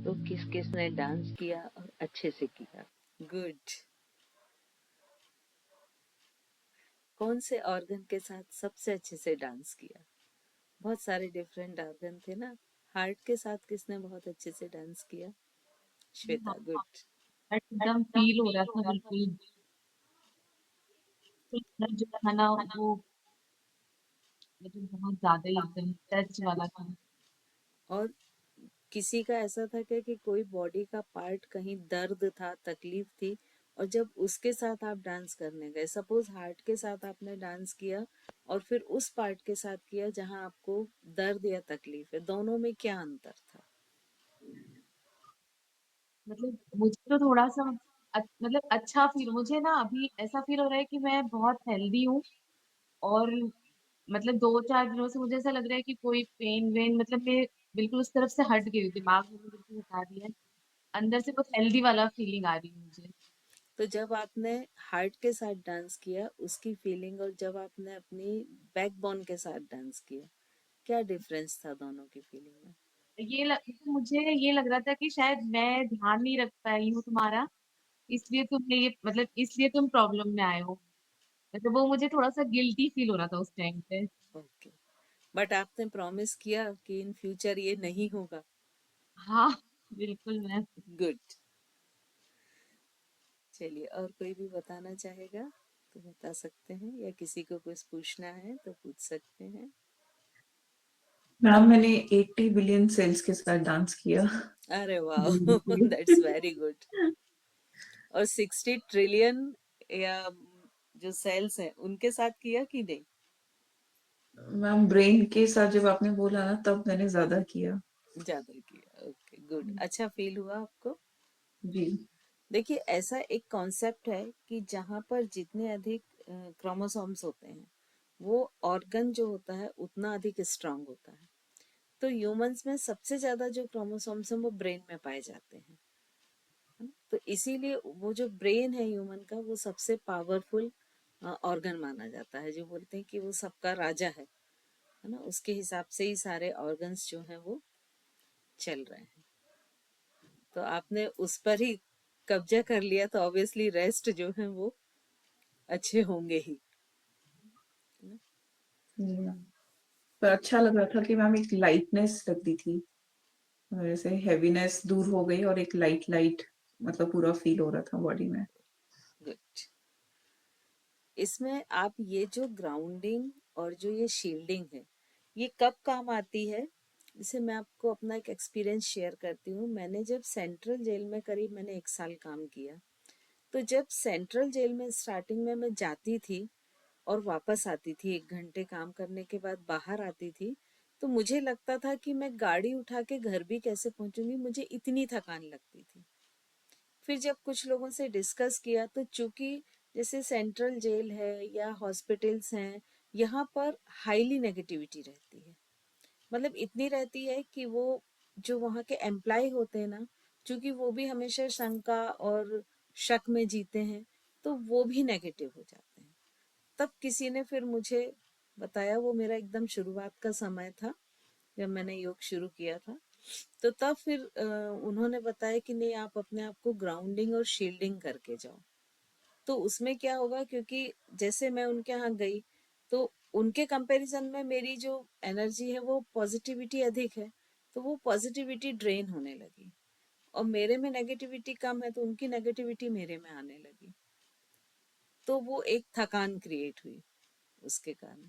तो किस किस ने डांस किया और अच्छे से किया? गुड। कौन से ऑर्गन के साथ सबसे अच्छे से डांस किया? बहुत सारे डिफरेंट ऑर्गन थे ना। हार्ट के साथ किसने बहुत अच्छे से डांस किया? श्वेता, गुड। एकदम फील हो रहा था बिल्कुल। जो था ना वो मतलब बहुत ज्यादा ही एकदम टच वाला था। और किसी का ऐसा था क्या कि कोई बॉडी का पार्ट कहीं दर्द था, तकलीफ थी, और जब उसके साथ आप डांस करने गए, सपोज हार्ट के साथ आपने डांस किया और फिर उस पार्ट के साथ किया जहां आपको दर्द या तकलीफ है, दोनों में क्या अंतर था? मतलब मुझे तो थोड़ा सा मतलब अच्छा फील, मुझे ना अभी ऐसा फील हो रहा है कि मैं बहुत हेल्दी हूँ। और मतलब 2-4 दिनों से मुझे ऐसा लग रहा है कि कोई पेन वेन, मतलब मैं बिल्कुल उस तरफ से हट गई हूँ, दिमाग में बिल्कुल हटा दिया है। अंदर से कुछ हेल्दी वाला फीलिंग आ रही है मुझे। तो जब आपने हार्ट के साथ डांस किया उसकी फीलिंग, और जब आपने अपनी बैकबोन के साथ डांस किया, क्या डिफरेंस था दोनों की फीलिंग में? तो मुझे ये लग रहा था कि शायद मैं ध्यान नहीं रख पाई हूँ तुम्हारा, इसलिए तुमने ये मतलब इसलिए तुम प्रॉब्लम में आए हो। मतलब वो मुझे थोड़ा सा गिल्टी फील हो रहा था उस टाइम पे। ओके, बट आपने प्रॉमिस किया कि इन फ्यूचर ये नहीं होगा। हाँ, बिल्कुल मैं। गुड। चलिए, और कोई भी बताना चाहेगा तो बता सकते हैं, या किसी को कुछ पूछना है तो पूछ सकते हैं। मैम मैंने 80 बिलियन सेल्स के साथ डांस किया। अरे वाह, दैट्स वेरी गुड। और 60 ट्रिलियन या जो सेल्स हैं उनके साथ किया कि नहीं? मैम ब्रेन के साथ जब आपने बोला ना तब मैंने ज्यादा किया। ज्यादा किया, ओके गुड। अच्छा फील हुआ आपको? जी। देखिए, ऐसा एक कॉन्सेप्ट है कि जहाँ पर जितने अधिक क्रोमोसोम्स होते हैं, वो ऑर्गन जो होता है उतना अधिक स्ट्रांग होता है। तो ह्यूमंस में सबसे ज्यादा जो क्रोमोसोम्स हैं वो ब्रेन में पाए जाते हैं, है ना? तो इसीलिए वो जो ब्रेन है ह्यूमन का, वो सबसे पावरफुल ऑर्गन माना जाता है। जो बोलते हैं कि वो सबका राजा है ना, उसके हिसाब से ही सारे ऑर्गन्स जो हैं वो चल रहे हैं। तो आपने उस पर ही कब्जा कर लिया, तो ऑब्वियसली रेस्ट जो है वो अच्छे होंगे ही, है ना? या पर अच्छा लग रहा था कि मैम एक लाइटनेस लग रही थी, जैसे हेवीनेस दूर हो गई और एक लाइट मतलब पूरा फील हो रहा था बॉडी में। गुड। इसमें आप ये जो ग्राउंडिंग और जो ये शील्डिंग है, ये कब काम आती है? जैसे मैं आपको अपना एक एक्सपीरियंस शेयर करती हूँ। मैंने जब सेंट्रल जेल में करीब मैंने 1 साल काम किया, तो जब सेंट्रल जेल में स्टार्टिंग में मैं जाती थी और वापस आती थी, 1 घंटे काम करने के बाद बाहर आती थी, तो मुझे लगता था कि मैं गाड़ी उठा के घर भी कैसे पहुंचूंगी, मुझे इतनी थकान लगती थी। फिर जब कुछ लोगों से डिस्कस किया, तो चूंकि जैसे सेंट्रल जेल है या हॉस्पिटल्स हैं, यहाँ पर हाईली नेगेटिविटी रहती है। मतलब इतनी रहती है कि वो जो वहाँ के एम्प्लॉय होते हैं ना, चूंकि वो भी हमेशा शंका और शक में जीते हैं, तो वो भी नेगेटिव हो जाते हैं। तब किसी ने फिर मुझे बताया, वो मेरा एकदम शुरुआत का समय था जब मैंने योग शुरू किया था, तो तब फिर उन्होंने बताया कि नहीं, आप अपने आप को ग्राउंडिंग और शील्डिंग करके जाओ। तो उसमें क्या होगा, क्योंकि जैसे मैं उनके यहाँ गई, तो उनके कंपैरिजन में मेरी जो एनर्जी है वो पॉजिटिविटी अधिक है, तो वो पॉजिटिविटी ड्रेन होने लगी, और मेरे में नेगेटिविटी कम है तो उनकी नेगेटिविटी मेरे में आने लगी। तो वो एक थकान क्रिएट हुई उसके कारण।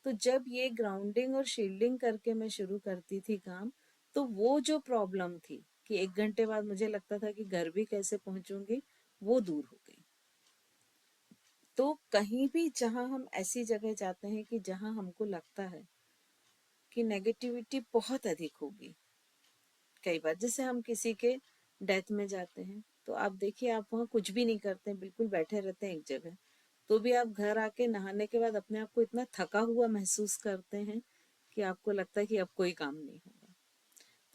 तो जब ये ग्राउंडिंग और शील्डिंग करके मैं शुरू करती थी काम, तो वो जो प्रॉब्लम थी कि 1 घंटे बाद मुझे लगता था कि घर भी कैसे पहुंचूंगी, वो दूर हो गई। तो कहीं भी जहां हम ऐसी जगह जाते हैं कि जहां हमको लगता है कि नेगेटिविटी बहुत अधिक होगी, कई बार जैसे हम किसी के डेथ में जाते हैं, तो आप देखिए, आप वहाँ कुछ भी नहीं करते हैं, बिल्कुल बैठे रहते हैं एक जगह, तो भी आप घर आके नहाने के बाद अपने आप को इतना थका हुआ महसूस करते हैं कि आपको लगता है कि अब कोई काम नहीं होगा।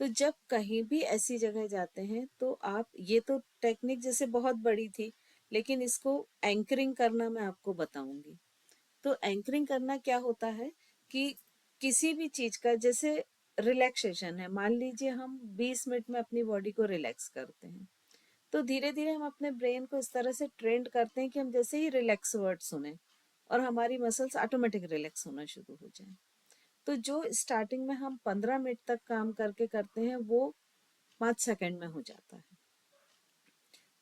तो जब कहीं भी ऐसी जगह जाते हैं, तो आप ये तो टेक्निक जैसे बहुत बड़ी थी, लेकिन इसको एंकरिंग करना मैं आपको बताऊंगी। तो एंकरिंग करना क्या होता है कि किसी भी चीज का, जैसे रिलैक्सेशन है, मान लीजिए हम 20 मिनट में अपनी बॉडी को रिलैक्स करते हैं, तो धीरे धीरे हम अपने ब्रेन को इस तरह से ट्रेंड करते हैं कि हम जैसे ही रिलैक्स वर्ड सुने और हमारी मसल्स ऑटोमेटिक रिलैक्स होना शुरू हो जाए। तो जो स्टार्टिंग में हम 15 मिनट तक काम करके करते हैं, वो 5 सेकंड में हो जाता है।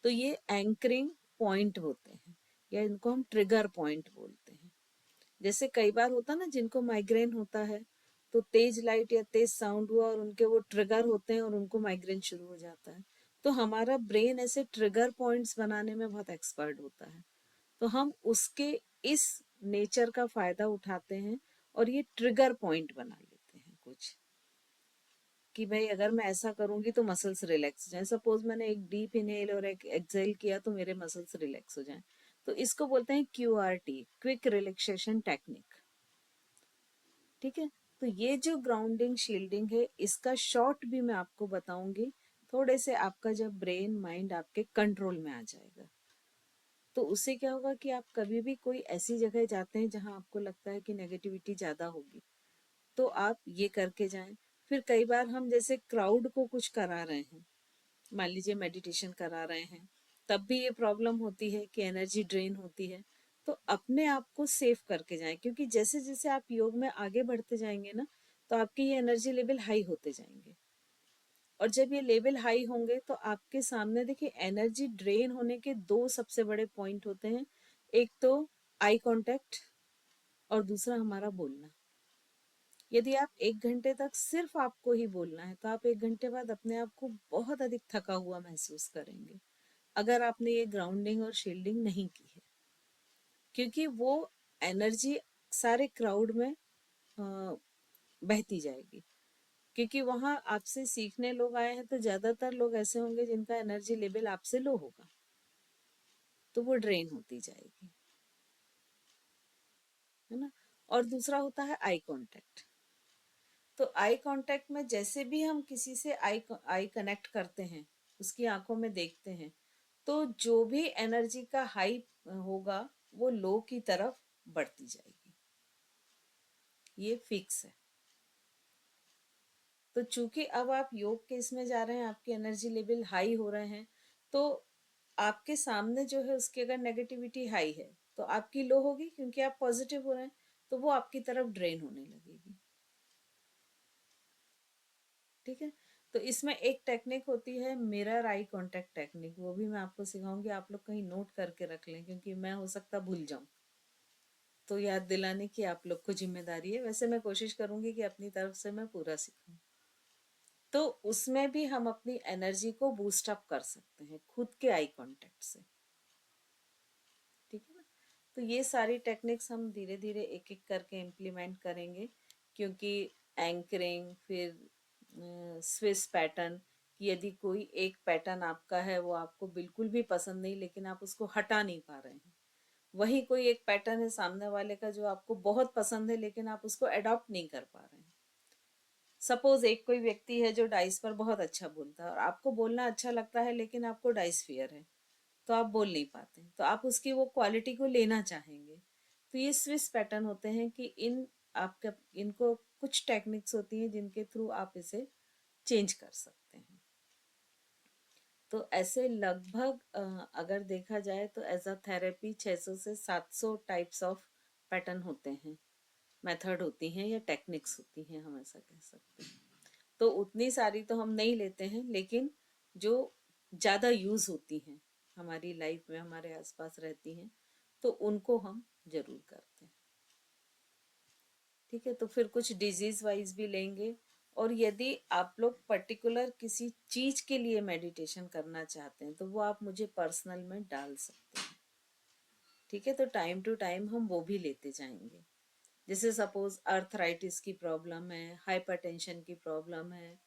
तो ये एंकरिंग पॉइंट होते हैं, या इनको हम ट्रिगर पॉइंट बोलते हैं। जैसे कई बार होता ना, जिनको माइग्रेन होता है, तो तेज लाइट या तेज साउंड हुआ और उनके वो ट्रिगर होते हैं और उनको माइग्रेन शुरू हो जाता है। तो हमारा ब्रेन ऐसे ट्रिगर पॉइंट्स बनाने में बहुत एक्सपर्ट होता है, तो हम उसके इस नेचर का फायदा उठाते हैं और ये ट्रिगर पॉइंट बना लेते हैं कुछ, कि भाई अगर मैं ऐसा करूंगी तो मसल्स रिलैक्स हो जाए। सपोज मैंने एक डीप इनहेल और एक एक्सहेल किया तो मेरे मसल्स रिलैक्स हो जाएं, तो इसको बोलते हैं QRT, क्विक रिलैक्सेशन टेक्निक। ठीक है। तो ये जो ग्राउंडिंग शील्डिंग है, इसका शॉर्ट भी मैं आपको बताऊंगी, थोड़े से आपका जब ब्रेन माइंड आपके कंट्रोल में आ जाएगा, तो उससे क्या होगा कि आप कभी भी कोई ऐसी जगह जाते हैं जहां आपको लगता है कि नेगेटिविटी ज्यादा होगी, तो आप ये करके जाएं। फिर कई बार हम जैसे क्राउड को कुछ करा रहे हैं, मान लीजिए मेडिटेशन करा रहे हैं, तब भी ये प्रॉब्लम होती है कि एनर्जी ड्रेन होती है। तो अपने आप को सेव करके जाएं, क्योंकि जैसे जैसे आप योग में आगे बढ़ते जाएंगे ना, तो आपके ये एनर्जी लेवल हाई होते जाएंगे, और जब ये लेवल हाई होंगे तो आपके सामने देखिए, एनर्जी ड्रेन होने के 2 सबसे बड़े पॉइंट होते हैं। एक तो आई कांटेक्ट, और दूसरा हमारा बोलना। यदि आप 1 घंटे तक सिर्फ आपको ही बोलना है, तो आप 1 घंटे बाद अपने आप को बहुत अधिक थका हुआ महसूस करेंगे, अगर आपने ये ग्राउंडिंग और शील्डिंग नहीं की है, क्योंकि वो एनर्जी सारे क्राउड में बहती जाएगी। क्योंकि वहां आपसे सीखने लोग आए हैं, तो ज्यादातर लोग ऐसे होंगे जिनका एनर्जी लेवल आपसे लो होगा, तो वो ड्रेन होती जाएगी, है ना। और दूसरा होता है आई कांटेक्ट। तो आई कांटेक्ट में जैसे भी हम किसी से आई कनेक्ट करते हैं, उसकी आंखों में देखते हैं, तो जो भी एनर्जी का हाई होगा, वो लो की तरफ बढ़ती जाएगी, ये फिक्स है। तो चूंकि अब आप योग के इसमें जा रहे हैं, आपकी एनर्जी लेवल हाई हो रहे हैं, तो आपके सामने जो है उसकी अगर नेगेटिविटी हाई है, तो आपकी लो होगी, क्योंकि आप पॉजिटिव हो रहे हैं। तो वो आपकी तरफ ड्रेन होने लगेगी। ठीक है, तो इसमें एक टेक्निक होती है मिरर आई कांटेक्ट टेक्निक, वो भी मैं आपको सिखाऊंगी, आप लोग कहीं नोट करके रख लें, क्योंकि मैं हो सकता भूल जाऊं, तो याद दिलाने की आप लोग को जिम्मेदारी है। वैसे मैं कोशिश करूंगी कि अपनी तरफ से मैं पूरा सिखाऊं। तो उसमें भी हम अपनी एनर्जी को बूस्ट अप कर सकते हैं खुद के आई कांटेक्ट से। ठीक है ना, तो ये सारी टेक्निक्स हम धीरे धीरे एक एक करके इम्प्लीमेंट करेंगे, क्योंकि एंकरिंग, फिर स्विस पैटर्न, कि यदि कोई एक पैटर्न आपका है वो आपको बिल्कुल भी पसंद नहीं, लेकिन आप उसको हटा नहीं पा रहे हैं, वही कोई एक पैटर्न है सामने वाले का जो आपको बहुत पसंद है लेकिन आप उसको अडॉप्ट नहीं कर पा रहे हैं। सपोज एक कोई व्यक्ति है जो डाइस पर बहुत अच्छा बोलता है और आपको बोलना अच्छा लगता है, लेकिन आपको डाइस फियर है, तो आप बोल नहीं पाते, तो आप उसकी वो क्वालिटी को लेना चाहेंगे। तो ये स्विस पैटर्न होते हैं कि आपका इनको कुछ टेक्निक्स होती हैं जिनके थ्रू आप इसे चेंज कर सकते हैं। तो ऐसे लगभग अगर देखा जाए तो एज अ थेरेपी 600 से 700 टाइप्स ऑफ पैटर्न होते हैं, मेथड होती हैं या टेक्निक्स होती हैं, हम ऐसा कह सकते हैं। तो उतनी सारी तो हम नहीं लेते हैं, लेकिन जो ज़्यादा यूज़ होती हैं हमारी लाइफ में, हमारे आसपास रहती हैं, तो उनको हम जरूर करते हैं। ठीक है, तो फिर कुछ डिजीज वाइज भी लेंगे, और यदि आप लोग पर्टिकुलर किसी चीज के लिए मेडिटेशन करना चाहते हैं तो वो आप मुझे पर्सनल में डाल सकते हैं। ठीक है, तो टाइम टू टाइम हम वो भी लेते जाएंगे। जैसे सपोज अर्थराइटिस की प्रॉब्लम है, हाइपरटेंशन की प्रॉब्लम है,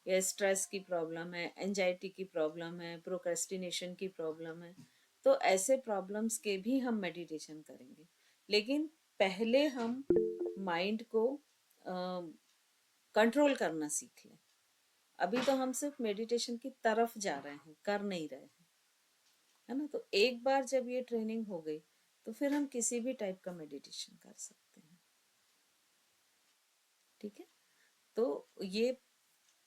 या स्ट्रेस की प्रॉब्लम है, एंजाइटी की प्रॉब्लम है, प्रोक्रेस्टिनेशन की प्रॉब्लम है, तो ऐसे प्रॉब्लम्स के भी हम मेडिटेशन करेंगे। लेकिन पहले हम माइंड को कंट्रोल करना सीख लें। अभी तो हम सिर्फ मेडिटेशन की तरफ जा रहे हैं, कर नहीं रहे हैं, है ना। तो एक बार जब ये ट्रेनिंग हो गई तो फिर हम किसी भी टाइप का मेडिटेशन कर सकते हैं। ठीक है, तो ये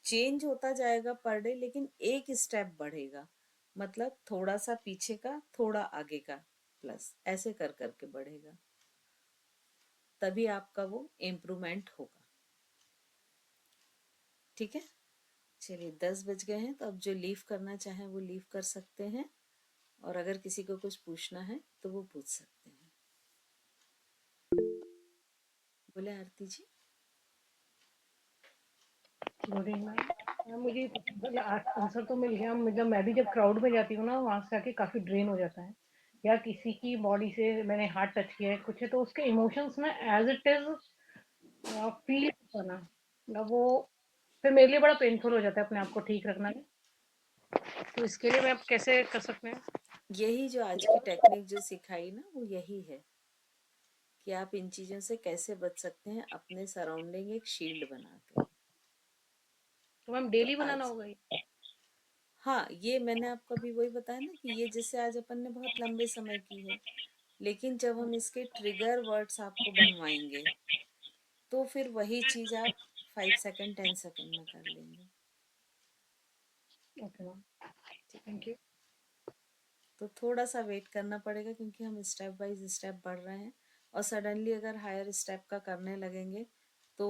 चेंज होता जाएगा पर डे, लेकिन एक स्टेप बढ़ेगा, मतलब थोड़ा सा पीछे का थोड़ा आगे का प्लस, ऐसे कर करके बढ़ेगा, तभी आपका वो इम्प्रूवमेंट होगा। ठीक है, चलिए 10 बज गए हैं, तो अब जो लीव करना चाहें वो लीव कर सकते हैं, और अगर किसी को कुछ पूछना है तो वो पूछ सकते हैं। बोले Aarti ji. Good evening ma'am. मुझे मतलब आंसर तो मिल गया, मतलब मैं भी जब क्राउड में जाती हूँ ना, वहाँ से आके काफ़ी ड्रेन हो जाता है, या किसी की बॉडी से मैंने हाथ टच किया है कुछ है, तो उसके इमोशंस में एज इट इज फील करना, मतलब वो फिर मेरे लिए बड़ा पेनफुल हो जाता है अपने आप को ठीक रखना। तो इसके लिए मैं अब कैसे कर सकते हैं? यही जो आज की टेक्निक जो सिखाई ना, वो यही है कि आप इन चीजों से कैसे बच सकते हैं, अपने सराउंडिंग एक शील्ड बना के। तो मैम तो डेली बनाना आज, होगा ये? हाँ, ये मैंने आपको अभी वही बताया ना कि ये जैसे आज अपन ने बहुत लंबे समय की है, लेकिन जब हम इसके ट्रिगर वर्ड्स आपको बनवाएंगे तो फिर वही चीज आप 5 सेकंड 10 सेकंड में कर लेंगे। ओके मैम, ठीक है, थैंक यू। तो थोड़ा सा वेट करना पड़ेगा क्योंकि हम स्टेप बाय स्टेप बढ़ रहे हैं, और सडनली अगर हायर स्टेप का करने लगेंगे तो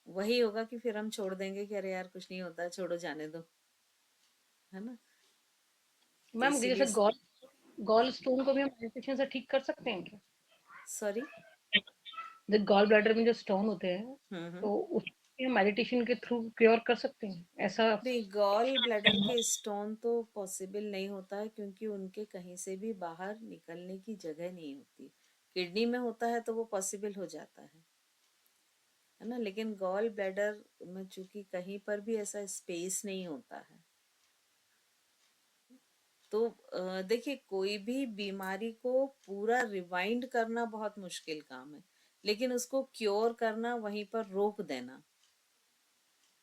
वही होगा कि फिर हम छोड़ देंगे कि अरे यार कुछ नहीं होता, छोड़ो जाने दो, है ना। तो मैम जैसे इसीलिए, गॉल गॉल स्टोन को भी हम मेडिटेशन से ठीक कर सकते हैं क्या? सॉरी। जो गॉल ब्लैडर में जो स्टोन होते हैं, हम्म। तो उसको हम मेडिटेशन के थ्रू क्योर कर सकते हैं ऐसा? नहीं, गॉल ब्लैडर के स्टोन तो पॉसिबल नहीं होता है, क्योंकि उनके कहीं से भी बाहर निकलने की जगह नहीं होती। किडनी में होता है तो वो पॉसिबल हो जाता है ना, लेकिन गॉल ब्लैडर में चूंकि कहीं पर भी ऐसा स्पेस नहीं होता है, तो देखिए कोई भी बीमारी को पूरा रिवाइंड करना बहुत मुश्किल काम है, लेकिन उसको क्योर करना, वहीं पर रोक देना,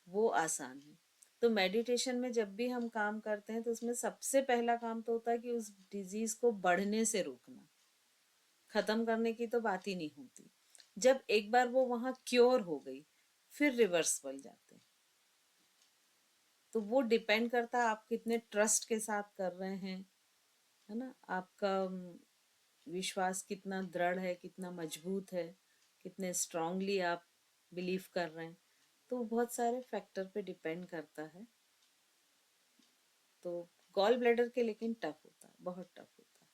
वो आसान है। तो मेडिटेशन में जब भी हम काम करते हैं तो उसमें सबसे पहला काम तो होता है कि उस डिजीज को बढ़ने से रोकना, खत्म करने की तो बात ही नहीं होती। जब एक बार वो वहां क्योर हो गई फिर रिवर्सबल जाते हैं। तो वो डिपेंड करता है आप कितने ट्रस्ट के साथ कर रहे हैं, है ना, आपका विश्वास कितना दृढ़ है, कितना मजबूत है, कितने स्ट्रांगली आप बिलीव कर रहे हैं, तो बहुत सारे फैक्टर पे डिपेंड करता है। तो गॉल ब्लैडर के लेकिन टफ होता है, बहुत टफ होता है।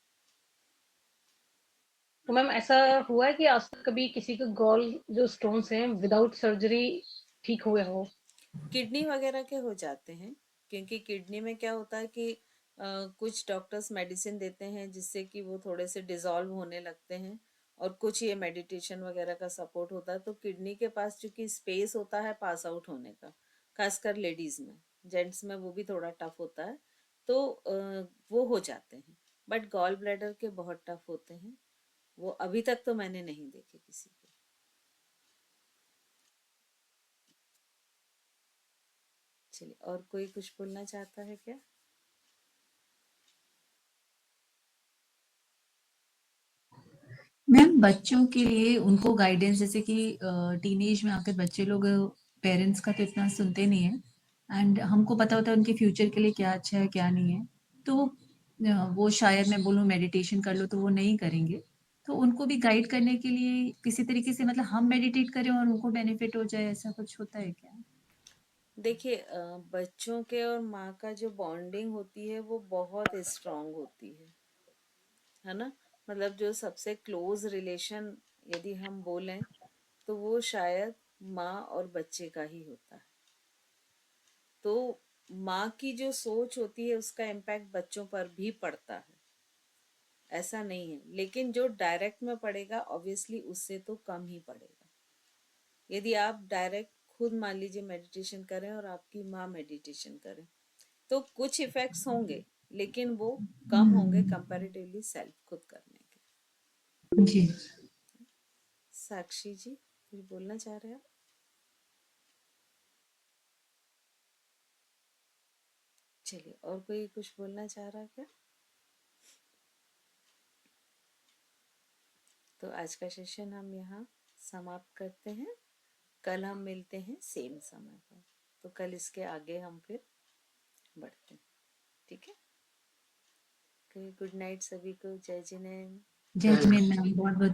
तो मैम ऐसा हुआ है कि आज तक कभी किसी के गॉल जो स्टोन्स हैं विदाउट सर्जरी ठीक हुए हो? किडनी वगैरह के हो जाते हैं, क्योंकि किडनी में क्या होता है कि कुछ डॉक्टर्स मेडिसिन देते हैं जिससे कि वो थोड़े से डिसॉल्व होने लगते हैं, और कुछ ये मेडिटेशन वगैरह का सपोर्ट होता है। तो किडनी के पास चूंकि स्पेस होता है पास आउट होने का, खासकर लेडीज में, जेंट्स में वो भी थोड़ा टफ होता है, तो वो हो जाते हैं। बट गॉल ब्लैडर के बहुत टफ होते हैं, वो अभी तक तो मैंने नहीं देखे किसी के। चलिए, और कोई कुछ बोलना चाहता है क्या? मैम बच्चों के लिए उनको गाइडेंस, जैसे कि टीनेज में आकर बच्चे लोग पेरेंट्स का तो इतना सुनते नहीं है, एंड हमको पता होता है उनके फ्यूचर के लिए क्या अच्छा है क्या नहीं है, तो वो शायद मैं बोलूँ मेडिटेशन कर लो तो वो नहीं करेंगे। तो उनको भी गाइड करने के लिए किसी तरीके से, मतलब हम मेडिटेट करें और उनको बेनिफिट हो जाए, ऐसा कुछ होता है क्या? देखिए, बच्चों के और माँ का जो बॉन्डिंग होती है वो बहुत स्ट्रांग होती है ना। मतलब जो सबसे क्लोज रिलेशन यदि हम बोलें तो वो शायद माँ और बच्चे का ही होता है। तो माँ की जो सोच होती है उसका इम्पैक्ट बच्चों पर भी पड़ता है, ऐसा नहीं है, लेकिन जो डायरेक्ट में पड़ेगा ऑब्वियसली उससे तो कम ही पड़ेगा। यदि आप डायरेक्ट खुद मान लीजिए मेडिटेशन करें और आपकी माँ मेडिटेशन करें, तो कुछ इफेक्ट्स होंगे, लेकिन वो कम होंगे कंपैरेटिवली सेल्फ खुद करने के। जी। साक्षी जी कुछ बोलना चाह रहे हैं आप? चलिए, और कोई कुछ बोलना चाह रहा है क्या? तो आज का सेशन हम यहाँ समाप्त करते हैं। कल हम मिलते हैं सेम समय पर, तो कल इसके आगे हम फिर बढ़ते हैं, ठीक है? गुड नाइट सभी को। जय जिनेंद्र। जय जिनेंद्र मैम, बहुत बहुत